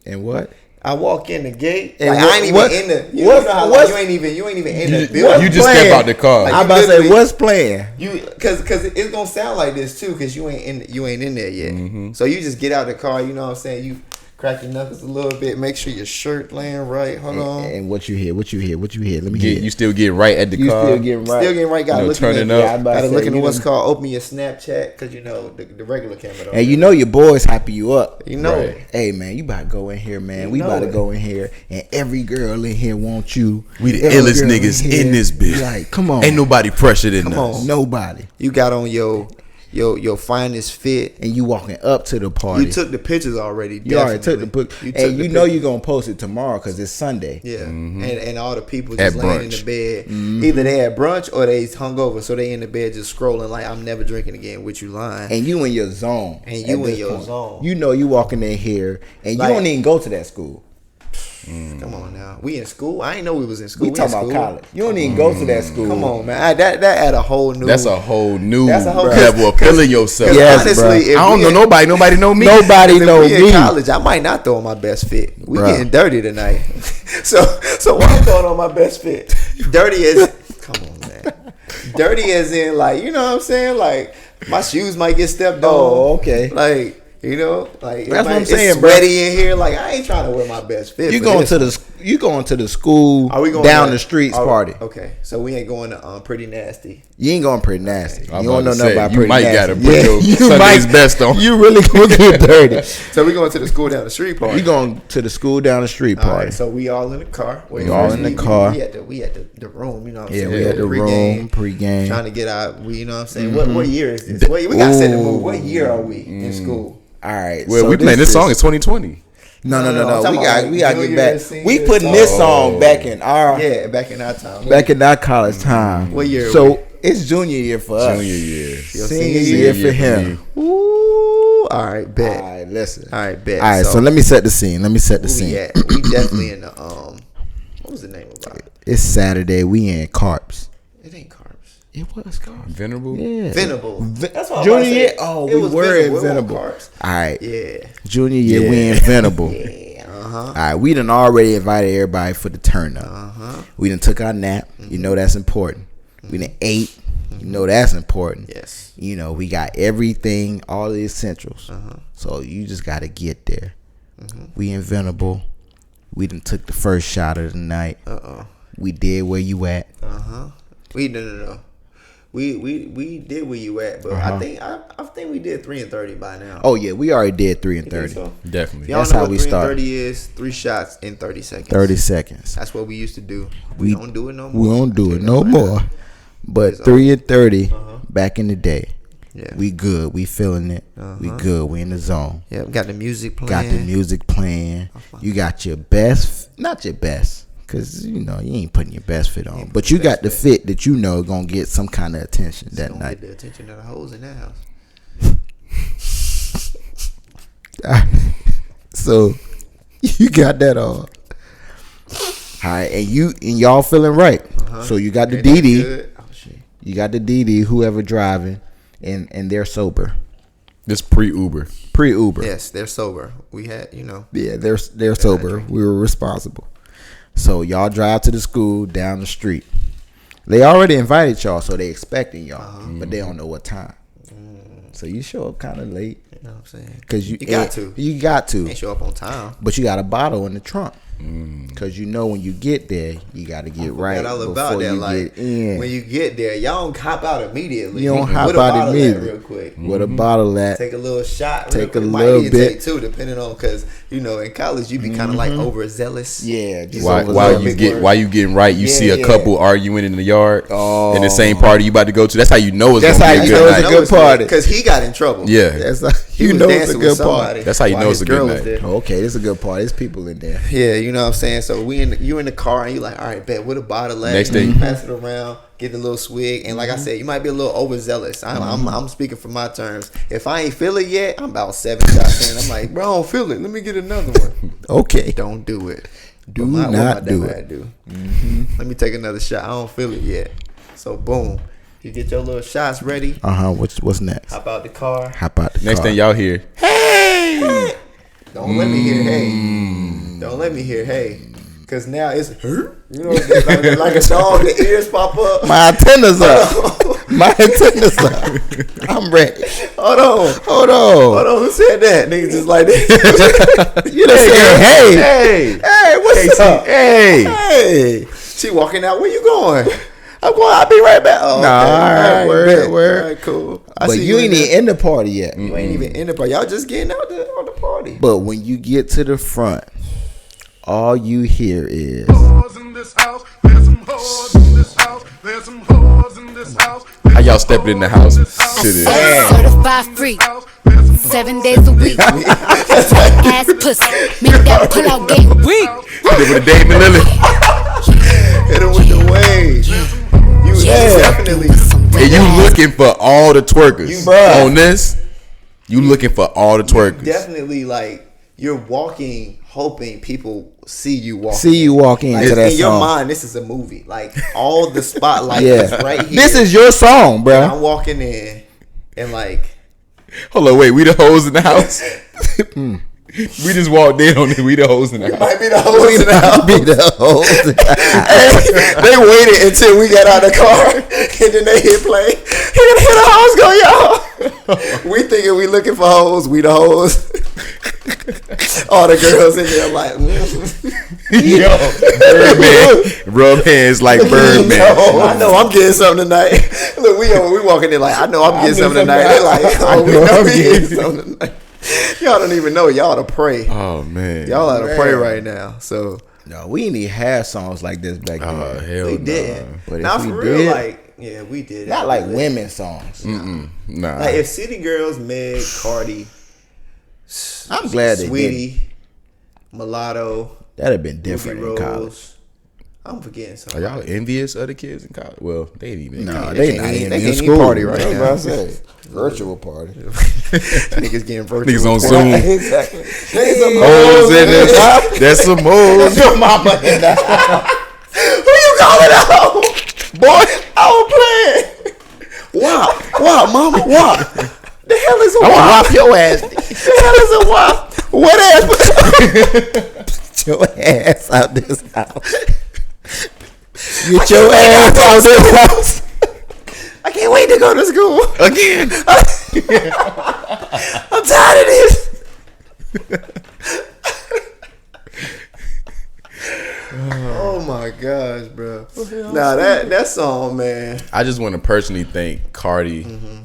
And what? I walk in the gate. And Like, what- I ain't even what- in the. You what- know how what's- you ain't even in the what- building. You just playing? step out the car. Like, I you about to say, literally- what's playing? You cause it's gonna sound like this too, cause you ain't in there yet. So you just get out the car, you know what I'm saying? You crack your knuckles a little bit, make sure your shirt laying right. Hold on. And what you hear? Let me Get, hear. you still get right at the You car. still getting right. Still getting right, gotta You know, look turning in up. Yeah, I about to gotta say, look into you what's done- called open your Snapchat, cause you know the regular camera don't. And you know your boys hyping you up. You know Right. it. Hey man, you about to go in here, man. You We know about to it. go in here, and every girl in here wants you. We the Every illest girl niggas here, in this bitch. Like, come on, Ain't nobody pressured in Come us. on. nobody. You got on your finest fit. And you walking up to the party. You took the pictures already. You already took the book, You and took you the know pictures. you're gonna post it tomorrow because it's Sunday. Yeah, and all the people At just laying in brunch. the bed. Either they had brunch or they hungover, so they in the bed just scrolling like I'm never drinking again. With you lying, And you in your zone. And at you in this your point. zone. You know you walking in here, and Like- you don't even go to that school. come on now. We in school. I ain't know we was in school. We talking in about school. college. You don't even go to that school. Come on, man. That had a whole new. That's a whole new That's a whole- level of feeling yourself. Yes, honestly, bruh. if I don't we know in- nobody. Nobody know me. Nobody If know we in me. college, I might not throw on my best fit. We Bruh. getting dirty tonight. so why I'm throwing on my best fit? Dirty as come on, man. Dirty as in like, you know what I'm saying? Like my shoes might get stepped on. Oh, okay. Like, you know, like That's what I'm it's saying, bruh. sweaty in here. Like I ain't trying to wear my best fit. You for going this. to the school Are we going down to- the streets are- party? Okay, so we ain't going to Pretty Nasty. You ain't going pretty nasty. I'm You don't know about to nothing say, about you pretty might nasty. gotta put your you Sunday's best on. You really gonna get dirty. So we going to the school down the street party. We going to the school down the street All party. right, so we all in the car. We all in the car. We at the room. You know what I'm Yeah, saying? we at the room pregame. Trying to get out. You know what I'm saying? What year is this? We got to set the mood. What year are we in school? All right. Well, so we playing this is- song in 2020. No. I'm talking We about got like we got to junior, get back. senior. We putting this song back in our Yeah, back in our time. back in our college time. What year are So it's junior year for us. Junior year. Your Senior senior year year for for him. Ooh, all right, bet. All right, listen. All right, bet. All right, so let me set the scene. Let me set the where scene. we at? We definitely in the What was the name of it? It's Saturday. We in Carps. It ain't carbs. It was Carps. Venerable. Yeah. Venable. That's what I was Junior about to say. year. Oh, It we was were Venable. in It wasn't Venable. carbs. All right. Yeah. Junior year, we Yeah. in Venable. Yeah. All right, we done already invited everybody for the turn up. We done took our nap. You know that's important. We done ate. You know that's important. Yes. You know we got everything, all the essentials. So you just got to get there. We in Venable. We done took the first shot of the night. We did where you at. We no. We did where you at, but I think we did 3 and 30 by now. Oh yeah, we already did 3 and You think 30. so? Definitely. Y'all That's know how what we 3 start. and 30 is? 3 shots in 30 seconds. 30 seconds. That's what we used to do. We don't do it no more. We don't do it no Right more. now. But It's 3 and 30 back in the day. Yeah. We good. We feeling it. We good. We in the zone. Yeah, we got the music playing. Got the music playing. You got your best, not your best, because you know you ain't putting your best fit on, but you got the fit that you know gonna get some kind of attention that Don't night. get the attention of the hoes in that house. So you got that on. All right, and y'all feeling right. So you got the Ain't that DD. good? Oh shit. You got the DD. Whoever driving, and they're sober, This pre-Uber. pre-Uber. Yes, they're sober. We had, Yeah, they're sober. We were responsible. So y'all drive to the school down the street. They already invited y'all, so they expecting y'all, but they don't know what time. So you show up kind of late you know what I'm saying? because you got to. You got to. Ain't show up on time. But you got a bottle in the trunk. Cause you know when you get there, you got to get right all before about that. you Like get in. when you get there, y'all don't hop out immediately. You don't hop With a out bottle of that immediately. real quick. With a bottle at. Take a little shot. Take real a quick. Might little need to bit. take two, depending on because in college you be kind of like overzealous. Yeah. Just While you getting right, you see a couple arguing in the yard in the same party you about to go to. That's how you know it's That's gonna how be a you know good it's a night. good party. Because he got in trouble. Yeah, That's He you was know it's a dancing good with party. somebody that's how you while know it's his a good girl was night. there. Okay, this is a good party. There's people in there. Yeah, you know what I'm saying. So you in the car and you like, all right, bet with a bottle at. Next You thing- pass it around, get a little swig, and like I said, you might be a little overzealous. I'm speaking from my terms. If I ain't feel it yet, I'm about 7 shots in. I'm like, bro, I don't feel it. Let me get another one. Okay. Don't do it. Do What my not do dumb it. ass do. Let me take another shot. I don't feel it yet. So boom, you get your little shots ready. What's next? Hop out the car. Hop out the Next car. thing y'all hear, Don't let me hear hey. Don't let me hear hey. Cause now it's like a dog. The ears pop up. My antennas up. My antennas up. I'm ready. Hold on. Hold on. Who said that? Niggas just like this. You done said, hey. Hey, what's up? hey, Hey. She walking out. Where you going? I'm going. I'll be right back. Oh, Nah, okay. all right, word, bet. word. All right, cool. I But see you ain't in even there. in the party yet. You ain't even in the party. Y'all just getting out the party. But when you get to the front, all you hear is Whores in this house. There's some whores in this house. There's some whores in this house. how y'all stepping in the house to this? Certified freak, 7 days a week. Fat ass pussy, make that pull out game weak. With a Dave and Lily, Hit him with the waves. You definitely. and you looking for all the twerkers Bruh. on this. You looking for all the twerkers. Definitely like you're walking, hoping people see you walking. see you walk into Like, that in your song. mind, this is a movie. Like all the spotlight Yeah, is right here. this is your song, And bro. I'm walking in, and like Hold on, wait, we the hoes in the house. We just walked in on it. We the hoes in the house. might be the hoes in the house. Be the host. They waited until we got out of the car, and then they hit play. Here the hoes go, y'all. We thinking we looking for hoes. We the hoes. All the girls in there like, Yo, Birdman, rub hands like Birdman. I know I'm getting something tonight. Look, we walking in like, I know I'm getting something tonight. They're like, oh, we know we getting something tonight. Y'all don't even know. Y'all to pray. Oh man, Y'all ought to pray Man. right now. So No, we didn't even have songs like this back then. Oh hell we no. didn't. But if Not we for real. did- Like, yeah, we did. Not like women songs. Nah. Like if City Girls, Meg, Cardi, I'm glad they did. Sweetie, Mulatto, That'd have been Ruby different in Rose. college. I'm forgetting Are something. y'all envious of the kids in college? Well, they ain't even. No, they they can't not even- even they in can't even school. party right That's now. what I say. Virtual party. Niggas getting virtual. Niggas on party. Zoom. Exactly. Hoes in this. That's some hoes. Your mama in the house. Who you calling out? Boy, I was playing. Wow, mama, wow. The hell is a I'm gonna wow? whop your ass. The hell is a wow? What ass? Get your ass out this house. Get your ass out this house. I can't wait to go to school Again. I'm tired of this. Oh my gosh, bro. Nah, that song, man. I just want to personally thank Cardi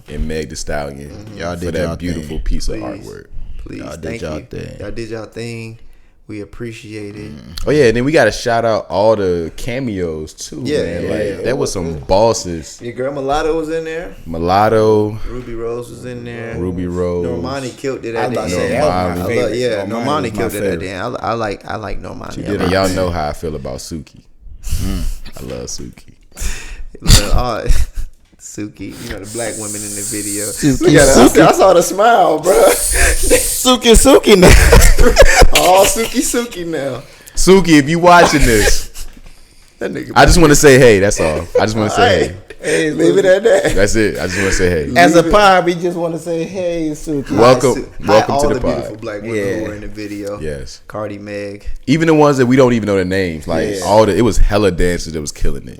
and Meg Thee Stallion Y'all for did that y'all beautiful thing. piece of Please. artwork. Please, Y'all did thank y'all you. thing. Y'all did y'all thing. We appreciate it. Oh yeah, and then we got to shout out all the cameos too. Yeah, man. yeah, Like yeah. that was some bosses. Your girl Mulatto was in there. Mulatto, Ruby Rose was in there. Ruby Rose. Normani killed it I at was the about to say, end. that was my Normani. favorite. Yeah, Normani Normani was my killed it at favorite. the end. I like Normani. She did, and y'all know how I feel about Suki. I love Suki. Suki, you know the black women in the video. Suki, Look at Suki. her. I saw the smile, bro. Suki now. All Suki now. Suki, if you watching this, That nigga. I just want to say hey. That's all. I just want to say hey. Hey, leave it at that. That's it. I just want to say hey. As a pod, we just want to say, hey, Suki. Welcome all to the the beautiful pod. black women Yeah. who were in the video. Yes. Cardi, Meg. Even the ones that we don't even know the names, like it was hella dancers that was killing it.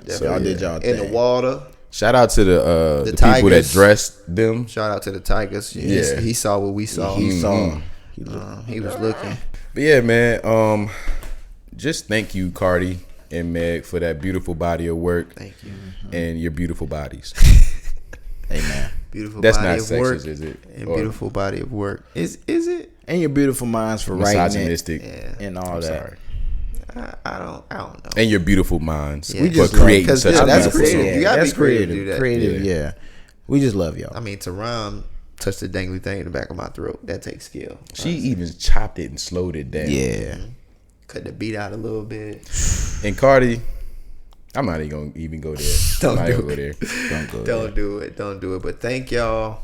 Yeah. So y'all did y'all In the thing. water. Shout out to the people that Tigers. dressed them. Shout out to the Tigers. Yeah. He saw what we saw. He saw. He was looking. But yeah, man. just thank you, Cardi and Meg, for that beautiful body of work. Thank you. And your beautiful bodies. Amen. Beautiful That's body not of sexist, work. is it? And Or beautiful body of work. Is it? And your beautiful minds for writing it misogynistic. Yeah. and all I'm that. sorry. I don't know. And your beautiful minds. Yeah. We For just creating love- such 'cause a that's beautiful creative. song. You gotta that's be creative to do that. Creative, yeah. We just love y'all. I mean, to rhyme, touch the dangly thing in the back of my throat. That takes skill. She even chopped it and slowed it down. Yeah. Cut the beat out a little bit. And Cardi, I'm not even go there. Don't I'm not do gonna go it. there. Don't go there. Don't do it. But thank y'all.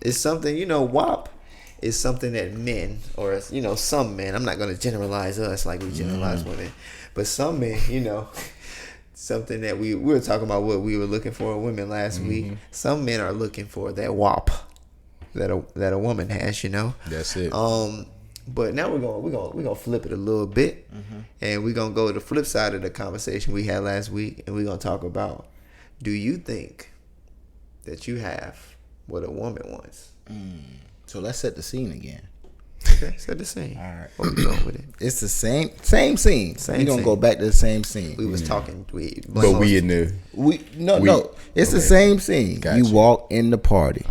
It's something, WAP is something that men, or some men, I'm not gonna generalize us like we generalize women, but some men, something that we were talking about what we were looking for in women last week. Some men are looking for that WAP that a woman has, That's it. But now we're gonna flip it a little bit, and we're gonna go to the flip side of the conversation we had last week, and we're gonna talk about: do you think that you have what a woman wants? So let's set the scene again. Okay, set the scene. All right. Where we going with it? It's the same scene. Same We're gonna scene. go back to the same scene. We was talking. But we in the No. It's the same scene. Gotcha. You walk in the party.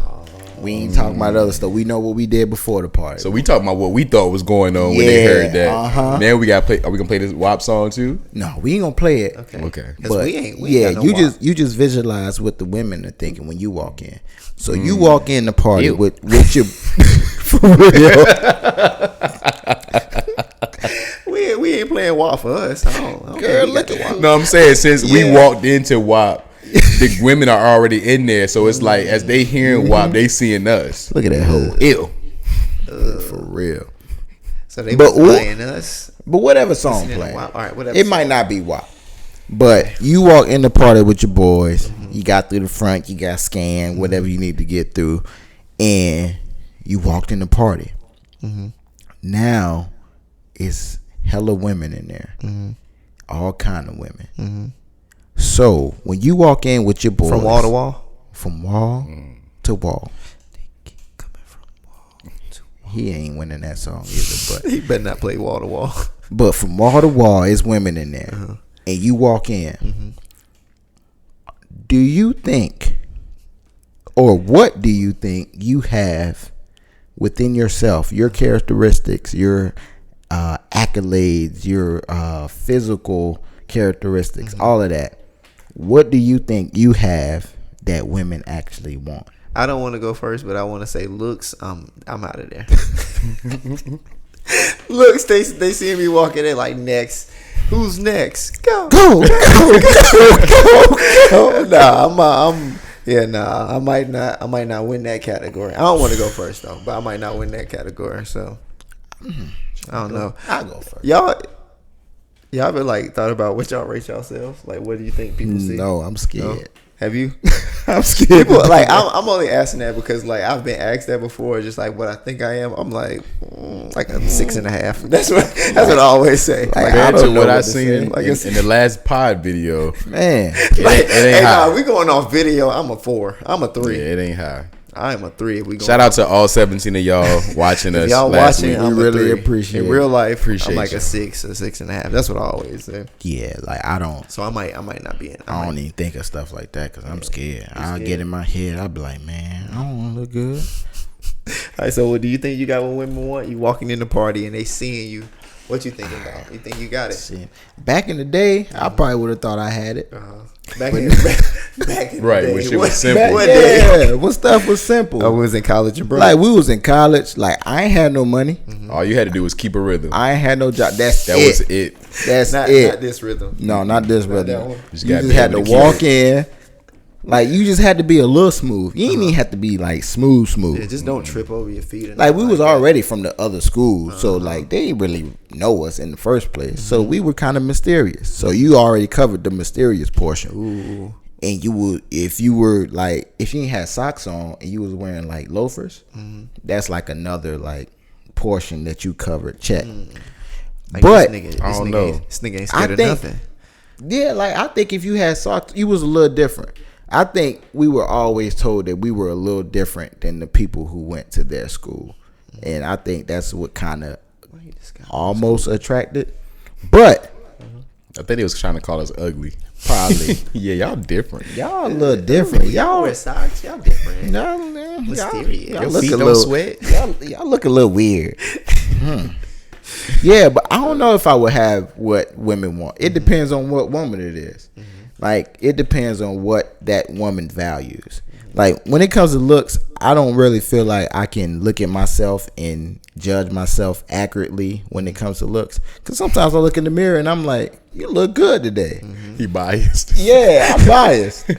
We ain't talking about other stuff. We know what we did before the party. so we talking about what we thought was going on when they Yeah, heard that. Man, we gotta play. Are we gonna play this WAP song too? no, we ain't gonna play it. Okay. Okay. Because we ain't yeah, got no WAP. you just visualize what the women are thinking when you walk in. So you walk in the party Ew. with your for real. We ain't playing WAP for us. I don't Girl, think we look got the at WAP. No, I'm saying since we Yeah. walked into WAP, the women are already in there. So it's like as they hearing WAP, they seeing us. Look at that hoe. Ew. For real. So they But was playing us. But whatever song Listening to playing. WAP. All right, whatever It song. might not be WAP. But you walk in the party with your boys. You got through the front. You got scanned. Whatever you need to get through. And you walked in the party. Now it's hella women in there. All kind of women. So when you walk in with your boys. From wall to wall. From wall to wall. Coming from wall to He ain't winning that song either. But He better not play wall to wall. But from wall to wall, it's women in there. And you walk in. Do you think, or what do you think you have within yourself, your characteristics, your accolades, your physical characteristics, all of that? What do you think you have that women actually want? I don't want to go first, but I want to say looks. I'm out of there. Looks. They see me walking in like next. Who's next? Go. Go. Nah, I might not win that category. I don't want to go first though, but I might not win that category. So I don't know. I'll go first. Y'all ever like thought about what y'all rate yourselves? Like, what do you think people see? No, I'm scared. No? Have you? I'm scared. People like I'm only asking that because like I've been asked that before, just like what I think I am. I'm like like a 6.5. That's what I always say. Like, Compared don't to know what I what to seen say. in, Like, it's- in the last pod video, Man. it ain't hey, high. nah, we going off video. I'm a 4. I'm a 3. Yeah, it ain't high. I am a 3. If we going Shout out to all 17 of y'all watching us. y'all last watching. week. I'm We a really 3. appreciate in it. real life. Appreciate I'm like you. a 6 or 6.5. That's what I always say. Yeah, like I don't So I might not be in. I don't even think of stuff like that because I'm scared. I'll scared? get in my head. I'll be like, man, I don't want to look good. All right. So what do you think you got? What women want? You walking in the party and they seeing you. What you thinking about? You think you got it? Shit. Back in the day, I probably would have thought I had it. Back in the Right, day. when shit was What- simple. what day? Yeah, when stuff was simple. I was in college and broke. Like we was in college. Like I ain't had no money. All you had to do was keep a rhythm. I ain't had no job. That's That it. was it. That's not it. this rhythm. No, not this that brother. one. You Just gotta just be had to able to keep walk in. Like you just had to be a little smooth. You didn't even have to be like smooth. Yeah, just don't trip over your feet. and Like we nothing was that. already from the other school, so like they didn't really know us in the first place. So we were kind of mysterious. So you already covered the mysterious portion. Ooh. And you would, if you were like, if you ain't had socks on and you was wearing like loafers, that's like another like portion that you covered. Check. Like, But this I don't nigga know. This nigga ain't I scared of think- nothing. yeah, like I think if you had socks, you was a little different. I think we were always told that we were a little different than the people who went to their school, and I think that's what kind of almost attracted. But I think they was trying to call us ugly. probably Yeah, y'all different. y'all a little different. Y'all wear socks. Y'all different. Mysterious. Y'all Your look feet a don't little sweat. Y'all look a little weird. Yeah, but I don't know if I would have what women want. It depends on what woman it is. Like, it depends on what that woman values. Like, when it comes to looks, I don't really feel like I can look at myself and judge myself accurately when it comes to looks. Because sometimes I look in the mirror and I'm like, you look good today. He biased. Yeah, I'm biased.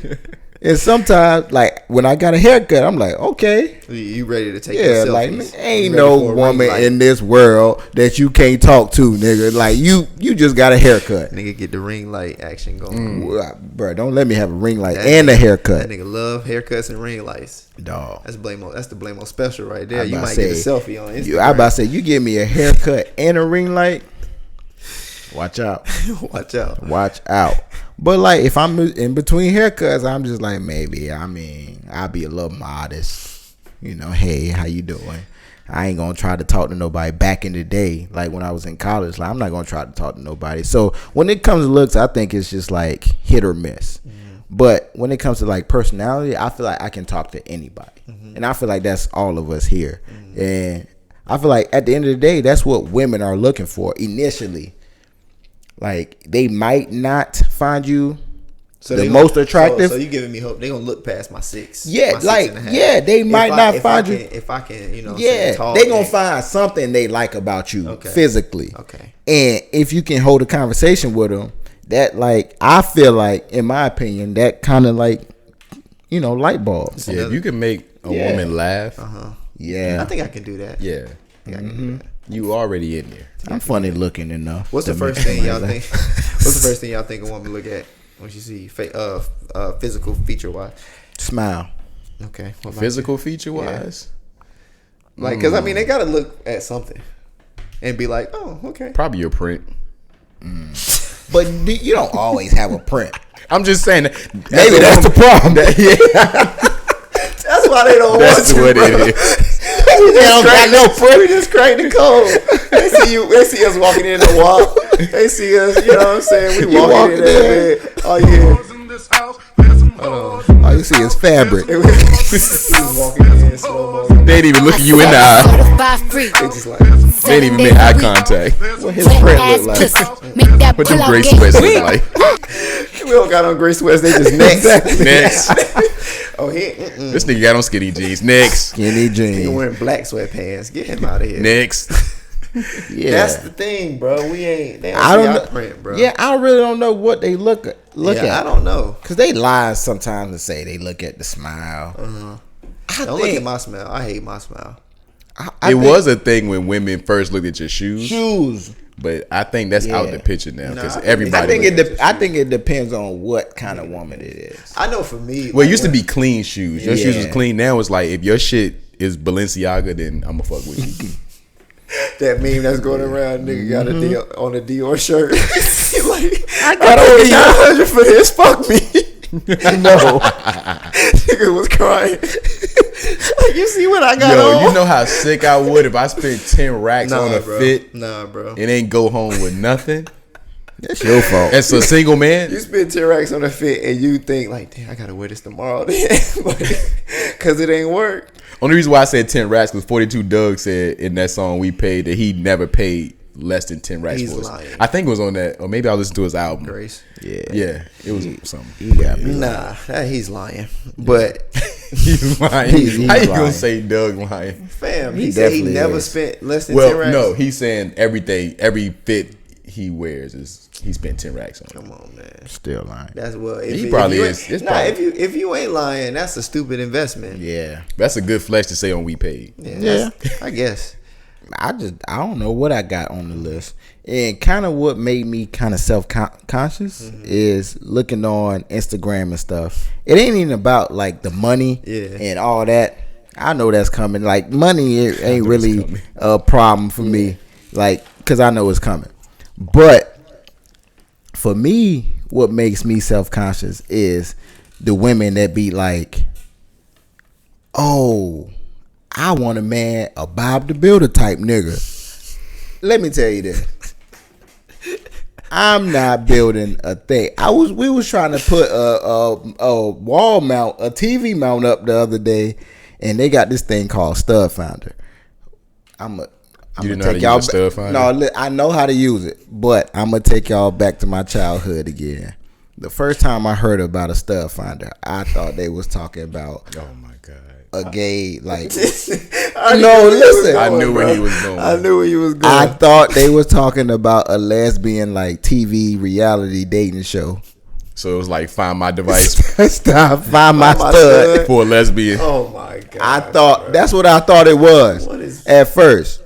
And sometimes, like, when I got a haircut, I'm like, okay. You ready to take Yeah, your like, selfies. ain't You ready no for a ring woman light. in this world that you can't talk to, nigga. Like, you just got a haircut. Nigga get the ring light action going. Bro, don't let me have a ring light That and a nigga- haircut. That nigga love haircuts and ring lights. Dog. That's Blamo. That's the Blamo special right there. I You about might to get a say, selfie on Instagram. I about to say, you give me a haircut and a ring light, watch out. Watch out. Watch out. But, like, if I'm in between haircuts, I'm just like, maybe, I'll be a little modest. You know, hey, how you doing? I ain't going to try to talk to nobody. Back in the day, like when I was in college, like, I'm not going to try to talk to nobody. So, when it comes to looks, I think it's just, like, hit or miss. But when it comes to, like, personality, I feel like I can talk to anybody. And I feel like that's all of us here. And I feel like at the end of the day, that's what women are looking for initially. Like, they might not find you the most attractive. So you giving me hope they gonna look past my 6? Yeah, my like, 6.5. yeah, they might not find you. If I can, you know, Yeah, tall they gonna and- find something they like about you physically. Okay. And if you can hold a conversation with them, that, like, I feel like, in my opinion, that kind of, like, you know, light bulbs. Yeah, if you can make a woman laugh, Yeah, I think I can do that. yeah, I think I can do that. you already in there. I'm funny looking enough. What's the to first make thing y'all somebody think? laugh. What's the first thing y'all think a woman look at when she see physical feature wise? Smile. Okay. What about Physical feature wise, you? Like, cause I mean, they gotta look at something and be like, oh, okay. probably your print. But you don't always have a print. I'm just saying. Maybe that's the problem. That's why they don't That's want what you, bro. it is. They don't got no print. We just crank the code. They see you. They see us walking in the wall. They see us. You know what I'm saying? We walking in there. Oh yeah. In this house, there's some hoes. All you see is fabric. We walking in slow mo. They ain't even looking you in the eye. Certified free. Just like They ain't even make eye contact. What his Wet print ass look like? pussy. Make that What pull them out gray game. sweats look like? we don't got on gray sweats. They just next. Next, Oh he this nigga got on skinny jeans. Next, Skinny he jeans. wearing black sweatpants. Get him out of here. next. Yeah. That's the thing, bro. We ain't. They don't I see don't our know. print, bro. Yeah, I really don't know what they look Yeah, at. I don't know. Cause they lie sometimes and say they look at the smile. Don't look at my smile. I hate my smile. I It think was a thing when women first looked at your shoes, shoes. but I think that's out Yeah. the picture now because Nah, everybody. I think look at I think it depends on what kind of woman it is. I know for me. Well, it used to be clean shoes. Your shoes was Yeah. clean. Now it's like if your shit is Balenciaga, then I'ma fuck with you. that meme that's going around. Nigga got a Dior, on a Dior shirt. Like, I got over 900 for this. Fuck me. No, Nigga was crying. Like, you see what I got Yo, on? you know how sick I would if I spent 10 racks on a bro. fit Nah, bro. and ain't go home with nothing. that's your fault. As a single man, You spend 10 racks on a fit and you think like, damn, I gotta wear this tomorrow, then, cause it ain't work. only reason why I said 10 racks was 42 Doug said in that song we paid that he never paid less than 10 racks He's for us. lying. I think it was on that, or maybe I listened to his album. Grace. Yeah, it was something. You got me. Nah, he's lying. But He's lying. He's How you lying. gonna say Doug lying? fam, He he said he definitely never is. spent less than 10 Well, racks. no, he's saying everything, every fit he wears is he spent 10 racks on. Come on, man. Still lying. That's what He probably you is. ain't- It's Nah, probably- if you ain't lying, that's a stupid investment. Yeah. That's a good flex to say on We Paid. Yeah, I guess. I don't know what I got on the list. And kind of what made me kind of self-conscious is looking on Instagram and stuff. It ain't even about like the money and all that. I know that's coming. Like money it ain't really a problem for me. Like, cause I know it's coming. But for me, what makes me self-conscious is the women that be like, oh, I want a Bob the Builder type nigga. Let me tell you this. I'm not building a thing. We was trying to put a wall mount, a TV mount up the other day, and they got this thing called Stud Finder. I'm You didn't know gonna how take to y'all. use a stud finder? No, I know how to use it, but I'm gonna take y'all back to my childhood again. The first time I heard about a Stud Finder, I thought they was talking about Oh my god. a gay like. I No, listen. I knew where he was going. I knew where you was going. I thought they was talking about a lesbian like TV reality dating show. So it was like find my device Stop, find my my stud. stud. for a lesbian. Oh my god! I thought that's what I thought it was What is- at first,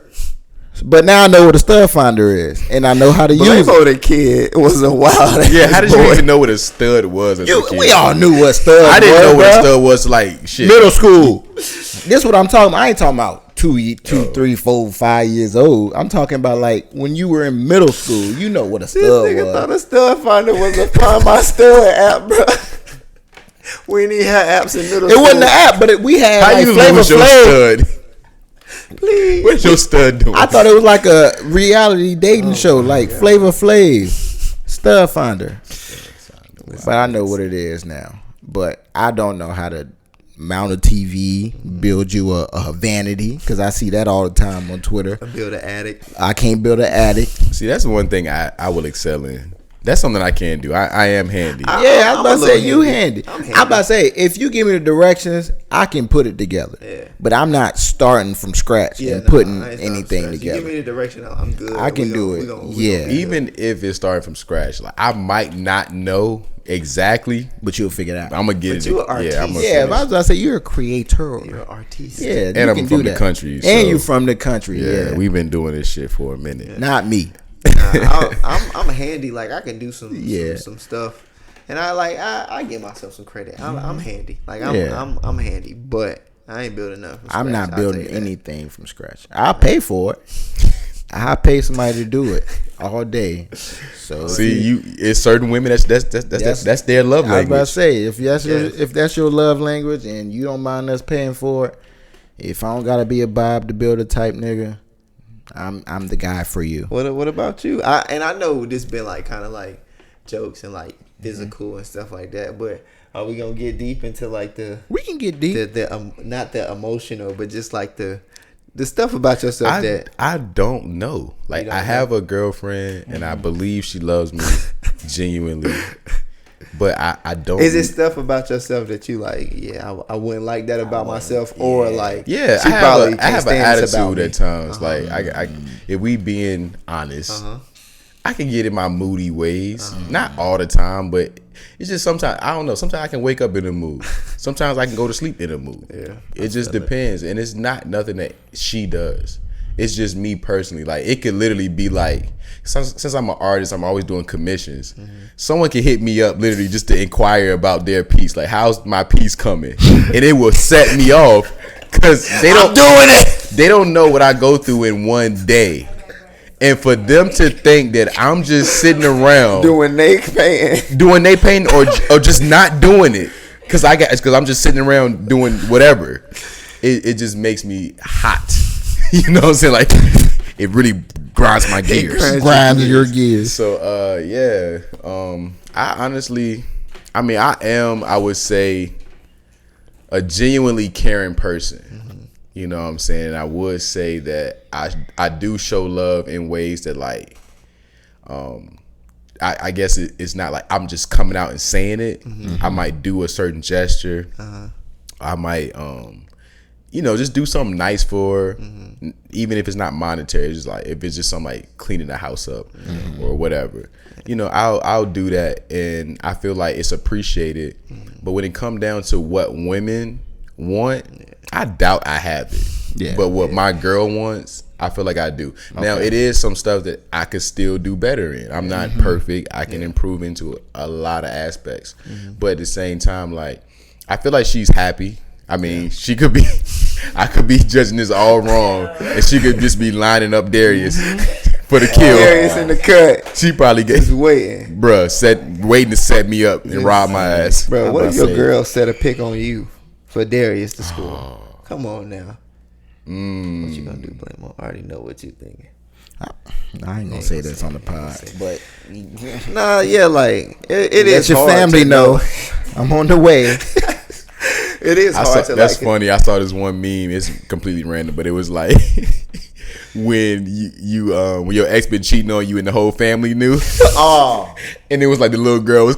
but now I know what a Stud Finder is, and I know how to use it. Blammo the kid was a wild. Yeah, how did you boy. even know what a stud was as a kid? We all knew what stud. I didn't was, know what a bruh. stud was like shit. Middle school. This what I'm talking about. I ain't talking about 2, 3, 4, 5 years old. I'm talking about like when you were in middle school. You know what a This stud nigga was. thought a stud finder was a Find My Stud app, bro. We didn't even have apps in middle It school. wasn't an app, but we had How like you Flavor lose your Flav. stud? Please. What's your stud doing? I thought it was like a reality dating show, like Flavor Flav, Stud Finder. But I know what it is now. But I don't know how to mount a TV, build you a vanity, because I see that all the time on Twitter. Build an attic. I can't build an attic. See, that's one thing I will excel in. That's something I can do. I am handy. Yeah, I was I'm about a to say little you handy. handy. I'm handy. I'm about to say if you give me the directions, I can put it together. Yeah. But I'm not starting from scratch and nah, putting I ain't starting anything from scratch. You together. give me the direction, I'm good. I can do it. Yeah. Even if it's starting from scratch, like I might not know exactly, But you'll figure it out. I'm gonna get But it. you an artiste. Yeah, I'm gonna Yeah, finish. but I was about to say you're a creator. You're an artiste. Yeah, And you I'm can from do the that. country, and so- you from the country. Yeah, we've been doing this shit for a minute. not me. I'm handy. Like I can do some stuff, and I give myself some credit. I'm handy. Like I'm handy, but I ain't building nothing. From I'm scratch, not I'll building tell you that. anything from scratch. I'll pay for it. I'll pay somebody to do it all day. So See, it's certain women that's their love I was about to language. say if that's your love language and you don't mind us paying for it, if I don't gotta be a Bob the Builder type nigga, I'm the guy for you. What about you? I know this been like kind of like jokes and like physical and stuff like that, but are we gonna get deep into like We can get deep. the not the emotional, but just like the stuff about yourself that I don't know. Like don't I have a girlfriend and I believe she loves me genuinely, but I don't. is it stuff about yourself that you like? Yeah, I wouldn't like that about myself, or like Yeah, she I probably have can't an stand this about attitude me. at times. Like I if we being honest, I can get in my moody ways. Not all the time, but it's just sometimes I don't know. Sometimes I can wake up in a mood. Sometimes I can go to sleep in a mood. Yeah, it just depends, and it's not nothing that she does. It's just me personally. Like it could literally be like since I'm an artist, I'm always doing commissions. Someone can hit me up literally just to inquire about their piece. Like how's my piece coming, and it will set me off because they don't doing it. They don't know what I go through in one day. And for them to think that I'm just sitting around doing they pain or just not doing it because I'm just sitting around doing whatever, it just makes me hot. You know what I'm saying? Like it really grinds my gears. Grind your gears. So I honestly, I would say a genuinely caring person. You know what I'm saying? I would say that I do show love in ways that like I guess it's not like I'm just coming out and saying it. I might do a certain gesture. I might just do something nice for her, even if it's not monetary. It's just like if it's just something like cleaning the house up or whatever. I'll do that, and I feel like it's appreciated. But when it comes down to what women want, I doubt I have it. Yeah. But what my girl wants, I feel like I do. Now it is some stuff that I could still do better in. I'm not perfect. I can improve into a lot of aspects. But at the same time, like I feel like she's happy. I mean, she could be I could be judging this all wrong, and she could just be lining up Darius for the kill. Darius in the cut. She probably get Just waiting. waiting to set me up and rob my ass. Bro, what I'm if about your to say, girl set a pic on you for Darius to score? Come on now. What you gonna do, Blamo? I already know what you thinking. I ain't gonna say this on the pod, but Nah, yeah, like it let is your hard family to know I'm on the way. It is hard to That's like. funny. I saw this one meme. It's completely random, but it was like when you when your ex been cheating on you and the whole family knew. Oh, And it was like the little girl was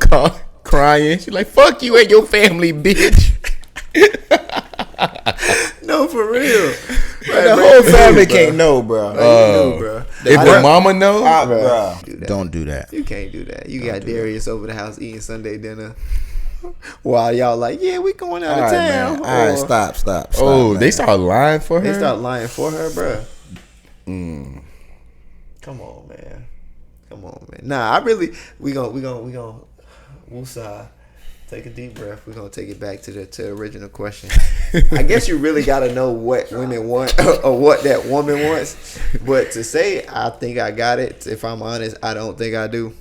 crying. She's like, "Fuck you and your family, bitch." no, for real. The whole family can't know, bro. Bro. If the mama know, Bro, Do that. don't do that. You can't do that. You got Darius over the house eating Sunday dinner while y'all like, yeah, we going out All of right, town. man. All right, Or stop. oh, man. they start lying for her. They start lying for her, bro. Come on, man. Nah, I really we gonna woosah. Take a deep breath. We're gonna take it back to the original question. I guess you really gotta know what women want or what that woman wants. But to say I think I got it, if I'm honest, I don't think I do.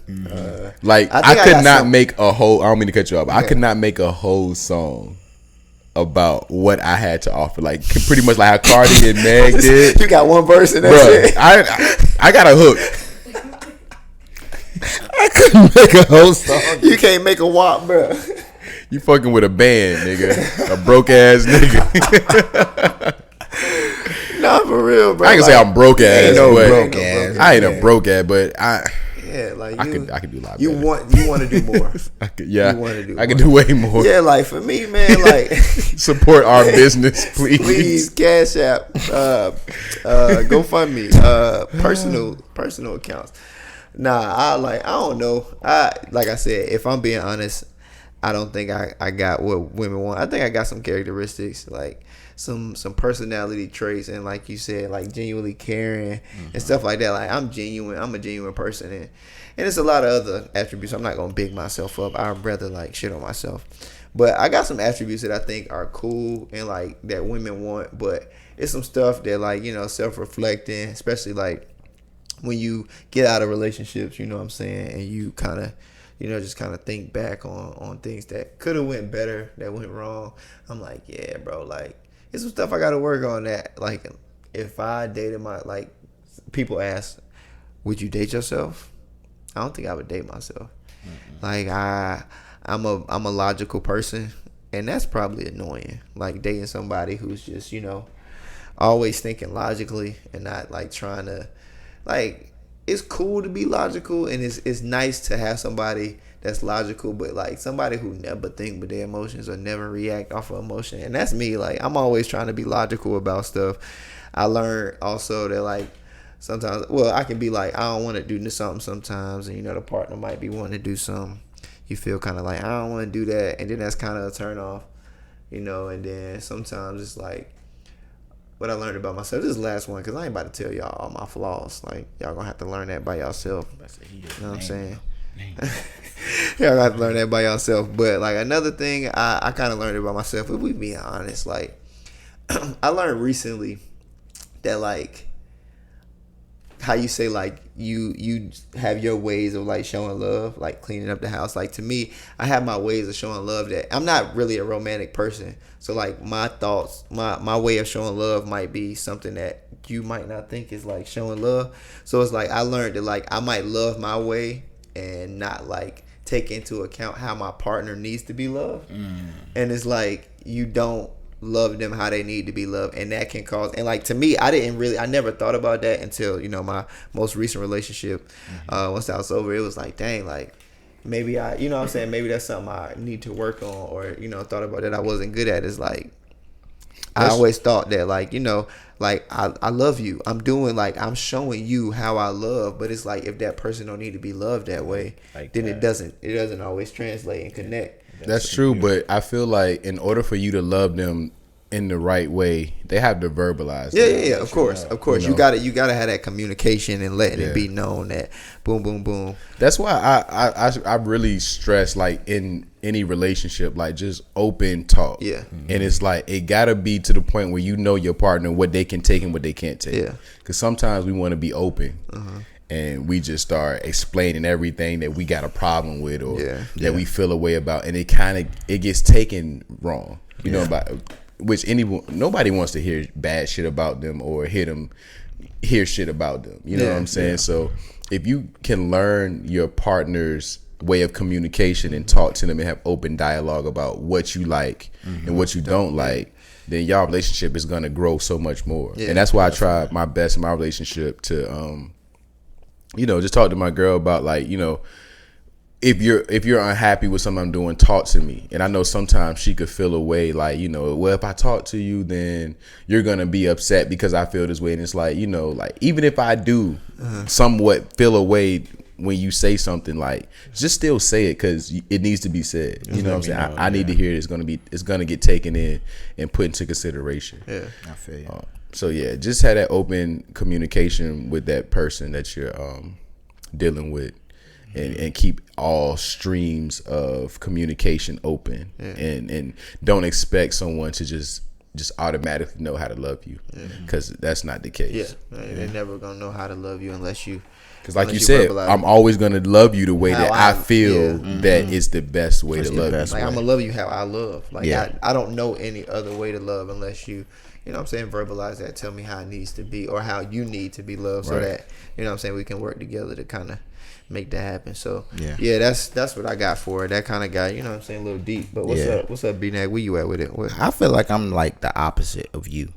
Like I I think I could got not some- make a whole. I don't mean to cut you off. But I Yeah. could not make a whole song about what I had to offer. Like pretty much like how Cardi and Meg did. You got one verse and Bro, that's it. I got a hook. I couldn't make a whole song. You can't make a wop, bro. You fucking with a band, nigga. A broke ass nigga. Nah, for real, bro. I ain't gonna say I'm broke ass. Ain't no but broke ass. I ain't a broke ass, but I Yeah, like I you. could do a lot You better. want to do more. I could, yeah, you wanna do I could more. do way more. Yeah, like for me, man, like. Support our business, please. Please, Cash App, GoFundMe, personal accounts. Nah, I don't know. Like I said, if I'm being honest, I don't think I got what women want. I think I got some characteristics, like some personality traits, and like you said, like genuinely caring and stuff like that. Like I'm genuine. I'm a genuine person, and it's a lot of other attributes. I'm not gonna big myself up. I'd rather like shit on myself. But I got some attributes that I think are cool and like that women want. But it's some stuff that like, you know, self-reflecting, especially like when you get out of relationships, you know what I'm saying, and you kind of, you know, just kind of think back on things that could have went better, that went wrong. I'm like, yeah, bro, like it's some stuff I got to work on. That like if I dated like people ask, would you date yourself? I don't think I would date myself. Like I'm a logical person, and that's probably annoying. Like dating somebody who's just, you know, always thinking logically and not like trying to, like, it's cool to be logical and it's nice to have somebody that's logical, but like somebody who never think with their emotions or never react off of emotion. And that's me. Like I'm always trying to be logical about stuff. I learned also that like sometimes, well, I can be like, I don't want to do something sometimes, and you know the partner might be wanting to do something. You feel kind of like, I don't want to do that, and then that's kind of a turn off, you know. And then sometimes it's like what I learned about myself. This is the last one because I ain't about to tell y'all all my flaws. Like y'all gonna have to learn that by yourself. You know what I'm saying? Y'all gonna have to learn that by yourself. But like another thing I kind of learned about myself, if we being honest, like I learned recently that like how you say like you have your ways of like showing love, like cleaning up the house. Like to me, I have my ways of showing love that I'm not really a romantic person. So like my thoughts, my way of showing love might be something that you might not think is like showing love. So it's like I learned that like I might love my way and not like take into account how my partner needs to be loved. And it's like you don't love them how they need to be loved, and that can cause, and like to me, I never thought about that until, you know, my most recent relationship. Once that was over, it was like, dang, like maybe I, you know what I'm saying, maybe that's something I need to work on, or, you know, thought about that I wasn't good at. Is like I always thought that like, you know, like I love you, I'm showing you how I love, but it's like if that person don't need to be loved that way, Like then that. it doesn't always translate and connect. That's true, but I feel like in order for you to love them in the right way, they have to verbalize. Yeah. Of course. You You know. gotta have that communication and letting it be known that boom, boom, boom. That's why I really stress like in any relationship, like just open talk. Yeah. And it's like it gotta be to the point where you know your partner, what they can take and what they can't take. Yeah. Because sometimes we want to be open. And we just start explaining everything that we got a problem with, or that we feel a way about, and it gets taken wrong, you know, about which nobody wants to hear bad shit about them or hear them hear shit about them. You know what I'm saying? So if you can learn your partner's way of communication and talk to them and have open dialogue about what you like and what you don't like, then y'all relationship is gonna grow so much more. And that's why I try my best in my relationship to just talk to my girl about, like, if you're unhappy with something I'm doing, talk to me. And I know sometimes she could feel a way, like, well, if I talk to you, then you're gonna be upset because I feel this way. And it's like, like, even if I do somewhat feel a way when you say something, like, just still say it, because it needs to be said. You know what I'm saying? I need to hear it. It's gonna get taken in and put into consideration. Yeah, I feel you. So yeah, just have that open communication with that person that you're dealing with. And keep all streams of communication open, and don't expect someone to just automatically know how to love you, because that's not the case. They're never gonna know how to love you unless you. Because like you said, I'm always gonna love you the way that I feel that is the best way to love you. Like, I'm gonna love you how I love. Like, I don't know any other way to love unless you. You know what I'm saying? Verbalize that. Tell me how it needs to be, or how you need to be loved, so that, you know what I'm saying, we can work together to kind of make that happen. So that's what I got for it. That kind of guy, you know what I'm saying, a little deep. But what's up, B-Nag? Where you at with it? I feel like I'm like the opposite of you.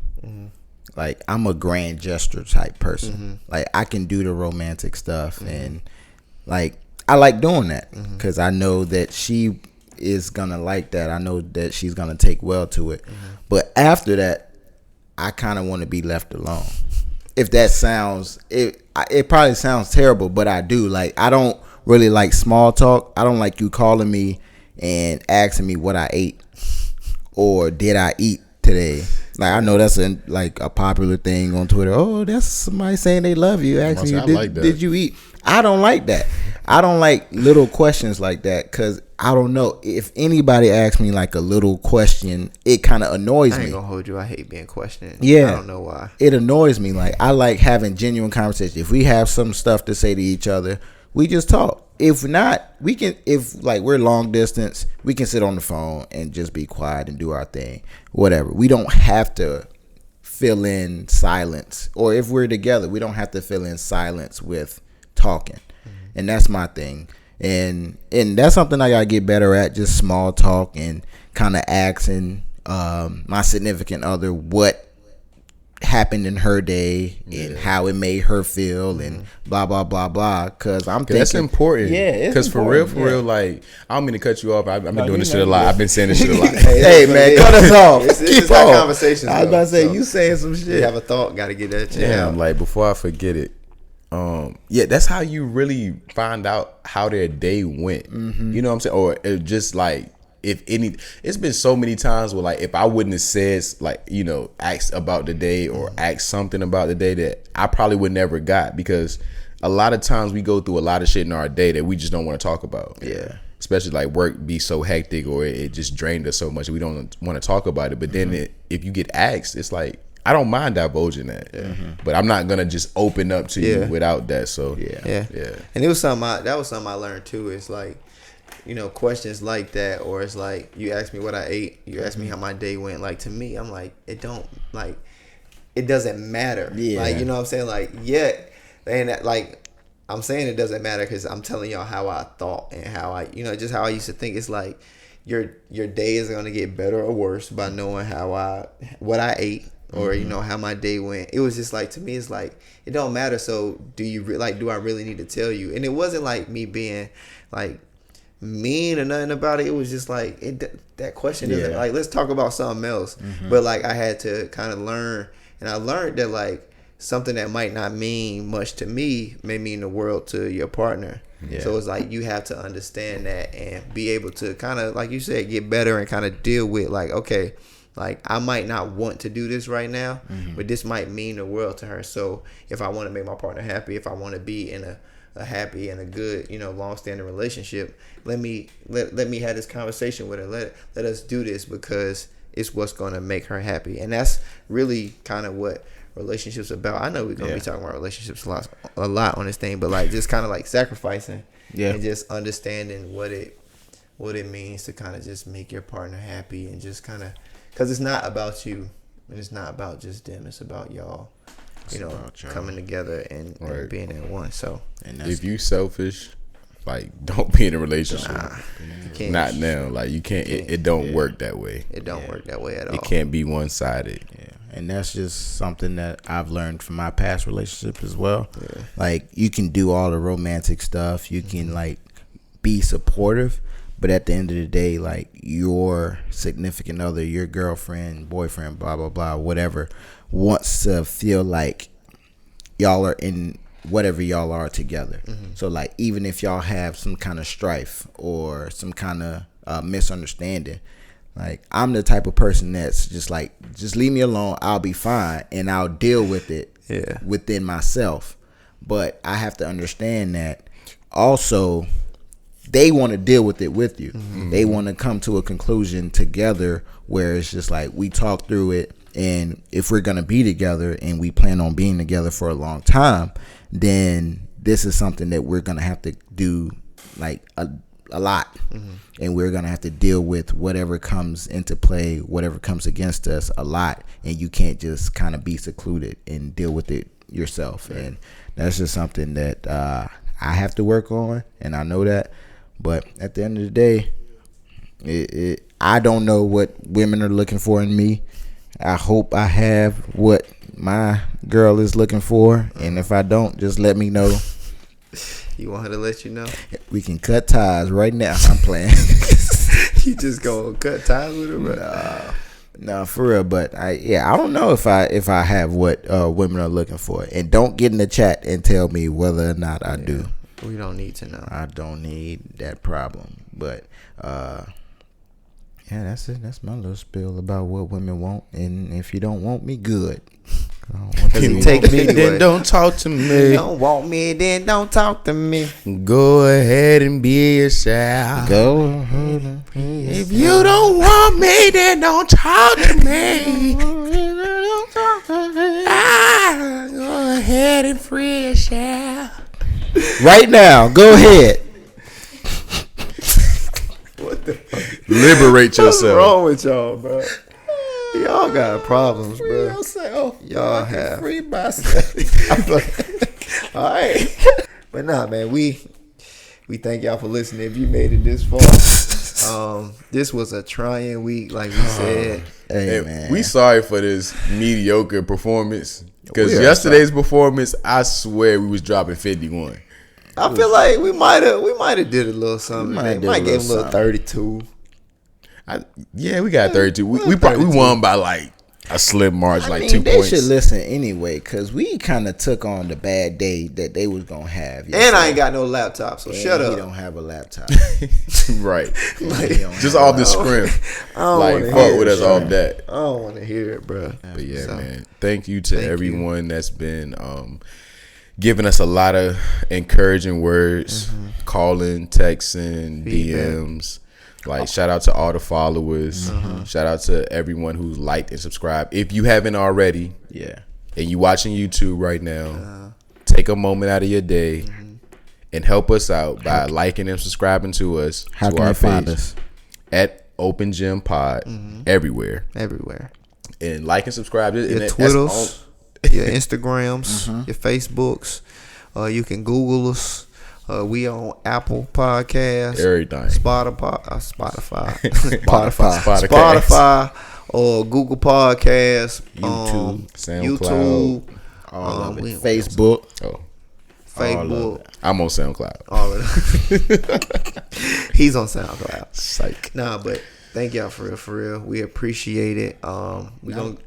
Like, I'm a grand gesture type person. Like, I can do the romantic stuff, and like, I like doing that because I know that she is gonna like that. I know that she's gonna take well to it. But after that, I kind of want to be left alone. If that sounds, it probably sounds terrible, but I do. Like, I don't really like small talk. I don't like you calling me and asking me what I ate or did I eat today. Like, I know that's a popular thing on Twitter. Oh, that's somebody saying they love you, asking you, did you eat? I don't like that. I don't like little questions like that, because I don't know. If anybody asks me like a little question, it kind of annoys me. I ain't gonna hold you. I hate being questioned. Yeah. I don't know why. It annoys me. Like, I like having genuine conversation. If we have some stuff to say to each other, we just talk. If not, we can, if like we're long distance, we can sit on the phone and just be quiet and do our thing. Whatever. We don't have to fill in silence. Or if we're together, we don't have to fill in silence with talking. And that's my thing. And that's something I gotta get better at, just small talk and kind of asking my significant other what happened in her day and how it made her feel and blah blah blah blah. Because I'm thinking that's important. Yeah, because for real, like, I don't mean to cut you off. I've been doing this shit a lot. I've been saying this shit a lot. Hey man, cut us off. Keep on conversations. I was about to say, you saying some shit. You have a thought, gotta get that shit out. Damn, like, before I forget it. That's how you really find out how their day went. You know what I'm saying? Or it just like, if any, it's been so many times where, like, if I wouldn't have said, like, asked about the day or asked something about the day, that I probably would never got, because a lot of times we go through a lot of shit in our day that we just don't want to talk about. Yeah. Especially like work be so hectic, or it just drained us so much we don't want to talk about it. But then if you get asked, it's like, I don't mind divulging that, but I'm not gonna just open up to you without that. So yeah. And it was something I learned too. It's like, questions like that, or it's like, you ask me what I ate, you ask me how my day went. Like, to me, I'm like, it doesn't matter. Yeah. Like, you know what I'm saying? Like, and that, like, I'm saying it doesn't matter because I'm telling y'all how I thought and how I, just how I used to think. It's like, your day is gonna get better or worse by knowing what I ate. Or how my day went. It was just like, to me, it's like, it don't matter. So do I really need to tell you? And it wasn't like me being like mean or nothing about it. It was just like, that question doesn't, like, let's talk about something else. But like, I had to kind of learn, and I learned that, like, something that might not mean much to me may mean the world to your partner. So it's like, you have to understand that and be able to kind of, like you said, get better and kind of deal with, like, okay, like, I might not want to do this right now, but this might mean the world to her. So if I want to make my partner happy, if I want to be in a happy and a good, long-standing relationship, let me have this conversation with her. Let us do this, because it's what's going to make her happy. And that's really kind of what relationships about. I know we're going to be talking about relationships a lot on this thing, but like, just kind of like sacrificing and just understanding what it means to kind of just make your partner happy, and just kind of, because it's not about you, and it's not about just them. It's about y'all. coming together and Right. being at one. So And If you selfish, like, don't be in a relationship. you can't. Not now. Like, you can't. It don't work that way. It don't work that way at all. It can't be one sided. Yeah, and that's just something that I've learned from my past relationships as well. Yeah. Like, you can do all the romantic stuff, you can like be supportive, but at the end of the day, like, your significant other, your girlfriend, boyfriend, blah blah blah, whatever, wants to feel like y'all are in whatever y'all are together. So like, even if y'all have some kind of strife or some kind of misunderstanding, like, I'm the type of person that's just like, just leave me alone, I'll be fine, and I'll deal with it within myself. But I have to understand that also they want to deal with it with you. They want to come to a conclusion together where it's just like, we talk through it, and if we're going to be together and we plan on being together for a long time, then this is something that we're going to have to do like a lot. And we're going to have to deal with whatever comes into play, whatever comes against us a lot. And you can't just kind of be secluded and deal with it yourself. And that's just something that I have to work on, and I know that. But at the end of the day, I don't know what women are looking for in me. I hope I have what my girl is looking for, and if I don't, just let me know. You want her to let you know? We can cut ties right now. I'm playing. You just gonna cut ties with her, bro? No, for real. But I don't know if I have what women are looking for. And don't get in the chat and tell me whether or not I do. We don't need to know. I don't need that problem. But yeah, that's it. That's my little spiel about what women want. And if you don't want me, good. If you take me, Then anyway. don't talk to me. Don't want me, then don't talk to me. Go ahead and be yourself. Go ahead. If you don't want me, then don't talk to me. Go ahead and free yourself. Right now, go ahead. What the fuck? Liberate What's yourself. wrong with y'all, bro? Y'all got problems, bro. Y'all have. Free myself. All right. But nah, man, we thank y'all for listening. If you made it this far, this was a trying week, like we said. Hey, And man. we sorry for this mediocre performance. Because We are yesterday's performance, I swear we was dropping 51. I feel like we might have did a little something. Might give him a little 32. Yeah, we got 32. We probably won by like a slim margin, like 2 they points. should listen anyway, because we kind of took on the bad day that they was going to have. And I ain't got no laptop, so shut He up. don't have a laptop. Right. He don't Just have off a the scrim. don't Like, wanna fuck hear with it, us bro. off that. I don't want to hear it, bro. But yeah, So, man. Thank you to thank everyone that's been giving us a lot of encouraging words, calling, texting, Feedback. DMs. Like, shout out to all the followers. Shout out to everyone who's liked and subscribed. If you haven't already, Yeah. and you watching YouTube right now, take a moment out of your day and help us out by liking and subscribing to us. How to can our you find page us? at Open Gym Pod everywhere. everywhere. And like and subscribe. Your And that's Twitters, your Instagrams, your Facebooks. You can Google us. We on Apple Podcasts, everything. Spotify, Spotify. Spotify, or Google Podcasts, YouTube, SoundCloud. All of we- it. Facebook. Oh, Facebook, I'm on SoundCloud. all of that. He's on SoundCloud. Psych. Nah, but thank y'all for real. We appreciate it. We gonna.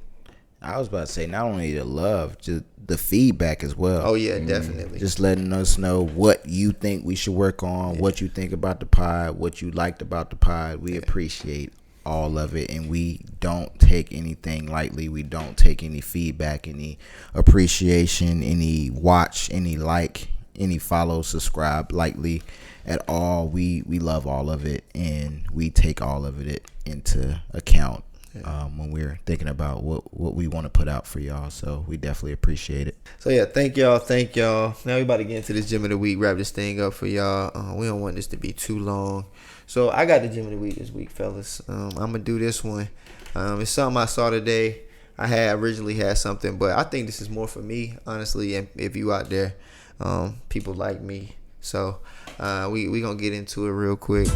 I was about to say, not only the love, just the feedback as well. Oh yeah, definitely. Just letting us know what you think we should work on, what you think about the pod, what you liked about the pod. We appreciate all of it, and we don't take anything lightly. We don't take any feedback, any appreciation, any watch, any like, any follow, subscribe lightly at all. We love all of it, and we take all of it into account when we're thinking about what we want to put out for y'all. So we definitely appreciate it. So yeah, thank y'all. Now we about to get into this gym of the week. Wrap this thing up for y'all. We don't want this to be too long. So I got the gym of the week this week, fellas. I'm gonna do this one. It's something I saw today. I had originally had something, but I think this is more for me, honestly. And if you out there, people like me, so we gonna get into it real quick.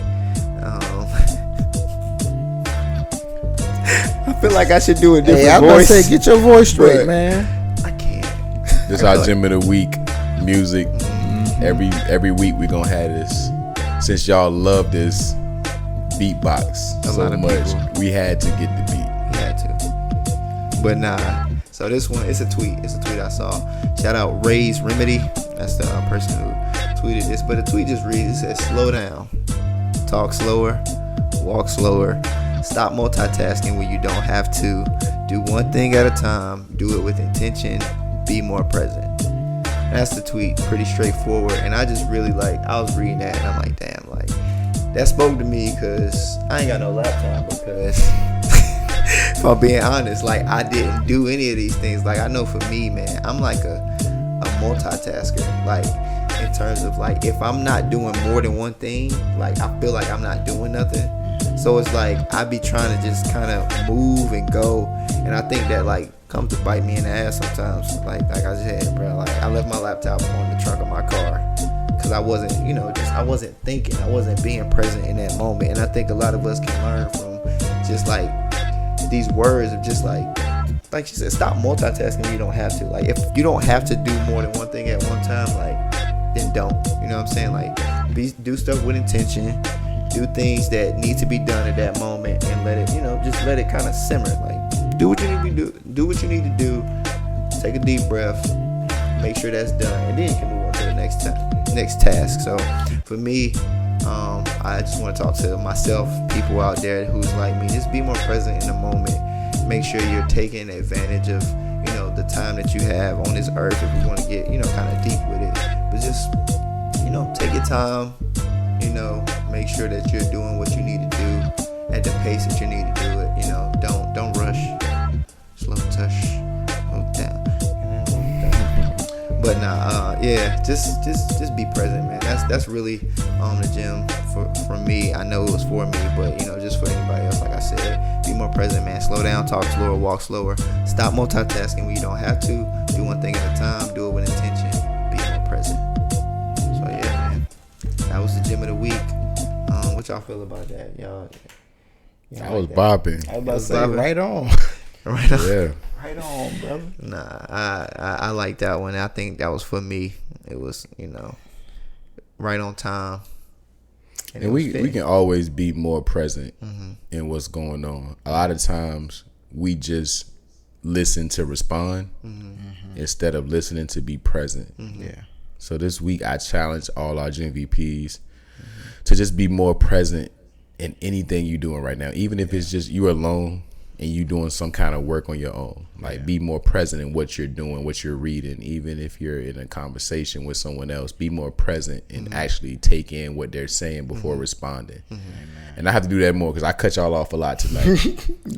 I feel like I should do a different I'm voice. gonna say, get your voice straight, But man. I can't. This is our gym of the week music. Every week we gonna have this. Since y'all love this beatbox A so lot of much, people. we had to get the beat. He had to. But nah. So this one, it's a tweet. It's a tweet I saw. Shout out Ray's Remedy. That's the person who tweeted this. But the tweet just reads, it says, slow down. Talk slower. Walk slower. Stop multitasking when you don't have to. Do one thing at a time. Do it with intention. Be more present. That's the tweet. Pretty straightforward. And I just really I was reading that and I'm like, damn, that spoke to me because I ain't got no laptop because if I'm being honest, I didn't do any of these things. I know for me, man, I'm like a multitasker. In terms of if I'm not doing more than one thing, I feel like I'm not doing nothing. So it's I be trying to just kind of move and go. And I think that come to bite me in the ass sometimes. Like I just had, bro, I left my laptop on the trunk of my car. Cause I wasn't, I wasn't thinking. I wasn't being present in that moment. And I think a lot of us can learn from just these words of just like she said, stop multitasking when you don't have to. If you don't have to do more than one thing at one time, then don't. You know what I'm saying? Do stuff with intention. Do things that need to be done at that moment and let it, just let it kind of simmer. Do what you need to do. Do what you need to do. Take a deep breath. Make sure that's done, and then you can move on to the next task. So for me, I just want to talk to myself, people out there who's like me. Just be more present in the moment. Make sure you're taking advantage of the time that you have on this earth. If you want to get kind of deep with it, but just take your time. Make sure that you're doing what you need to do at the pace that you need to do it. Don't rush. Slow touch. Slow down. But nah, just be present, man. That's really the gym for me. I know it was for me, but just for anybody else, like I said, be more present, man. Slow down, talk slower, walk slower. Stop multitasking when you don't have to. Do one thing at a time. Do it with intention. Be more present. So yeah, man. That was the gym of the week. What y'all feel about that, y'all? I was bopping. I was about to say, right on. Right on. Yeah. Right on, brother. Nah, I like that one. I think that was for me. It was, right on time. And we can always be more present in what's going on. A lot of times we just listen to respond instead of listening to be present. Yeah. So this week I challenge all our Gen VPs to just be more present in anything you're doing right now. Even if it's just you alone and you doing some kind of work on your own. Be more present in what you're doing, what you're reading. Even if you're in a conversation with someone else, be more present and actually take in what they're saying before responding. And I have to do that more because I cut y'all off a lot tonight.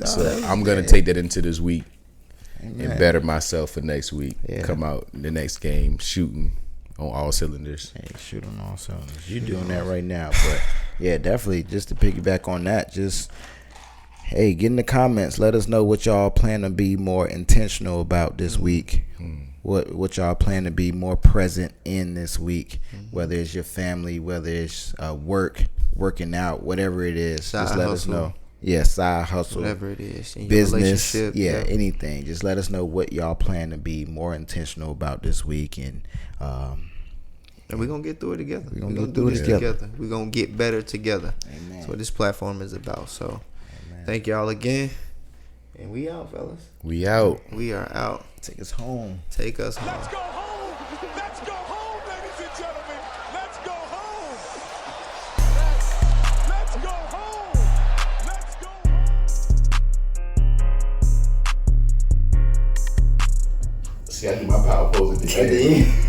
So I'm going to take that into this week and better myself for next week. Come out in the next game shooting on all cylinders. Hey, shoot on all cylinders. You're doing that right now. But yeah, definitely just to piggyback on that, just hey, get in the comments. Let us know what y'all plan to be more intentional about this week. What y'all plan to be more present in this week. Whether it's your family, whether it's working out, whatever it is. Just let us know. Yeah, side hustle. Whatever it is. In your business. relationship. Yeah, anything. Just let us know what y'all plan to be more intentional about this week. And we're going to get through it together. We're going gonna to do this together. We're going to get better together. Amen. That's what this platform is about. So thank y'all again. And we out, fellas. We out. We are out. Take us home. Take us home. Let's go home. Let's go home, ladies and gentlemen. Let's go home. Let's go home. Let's go home. See, I do my power pose at the end.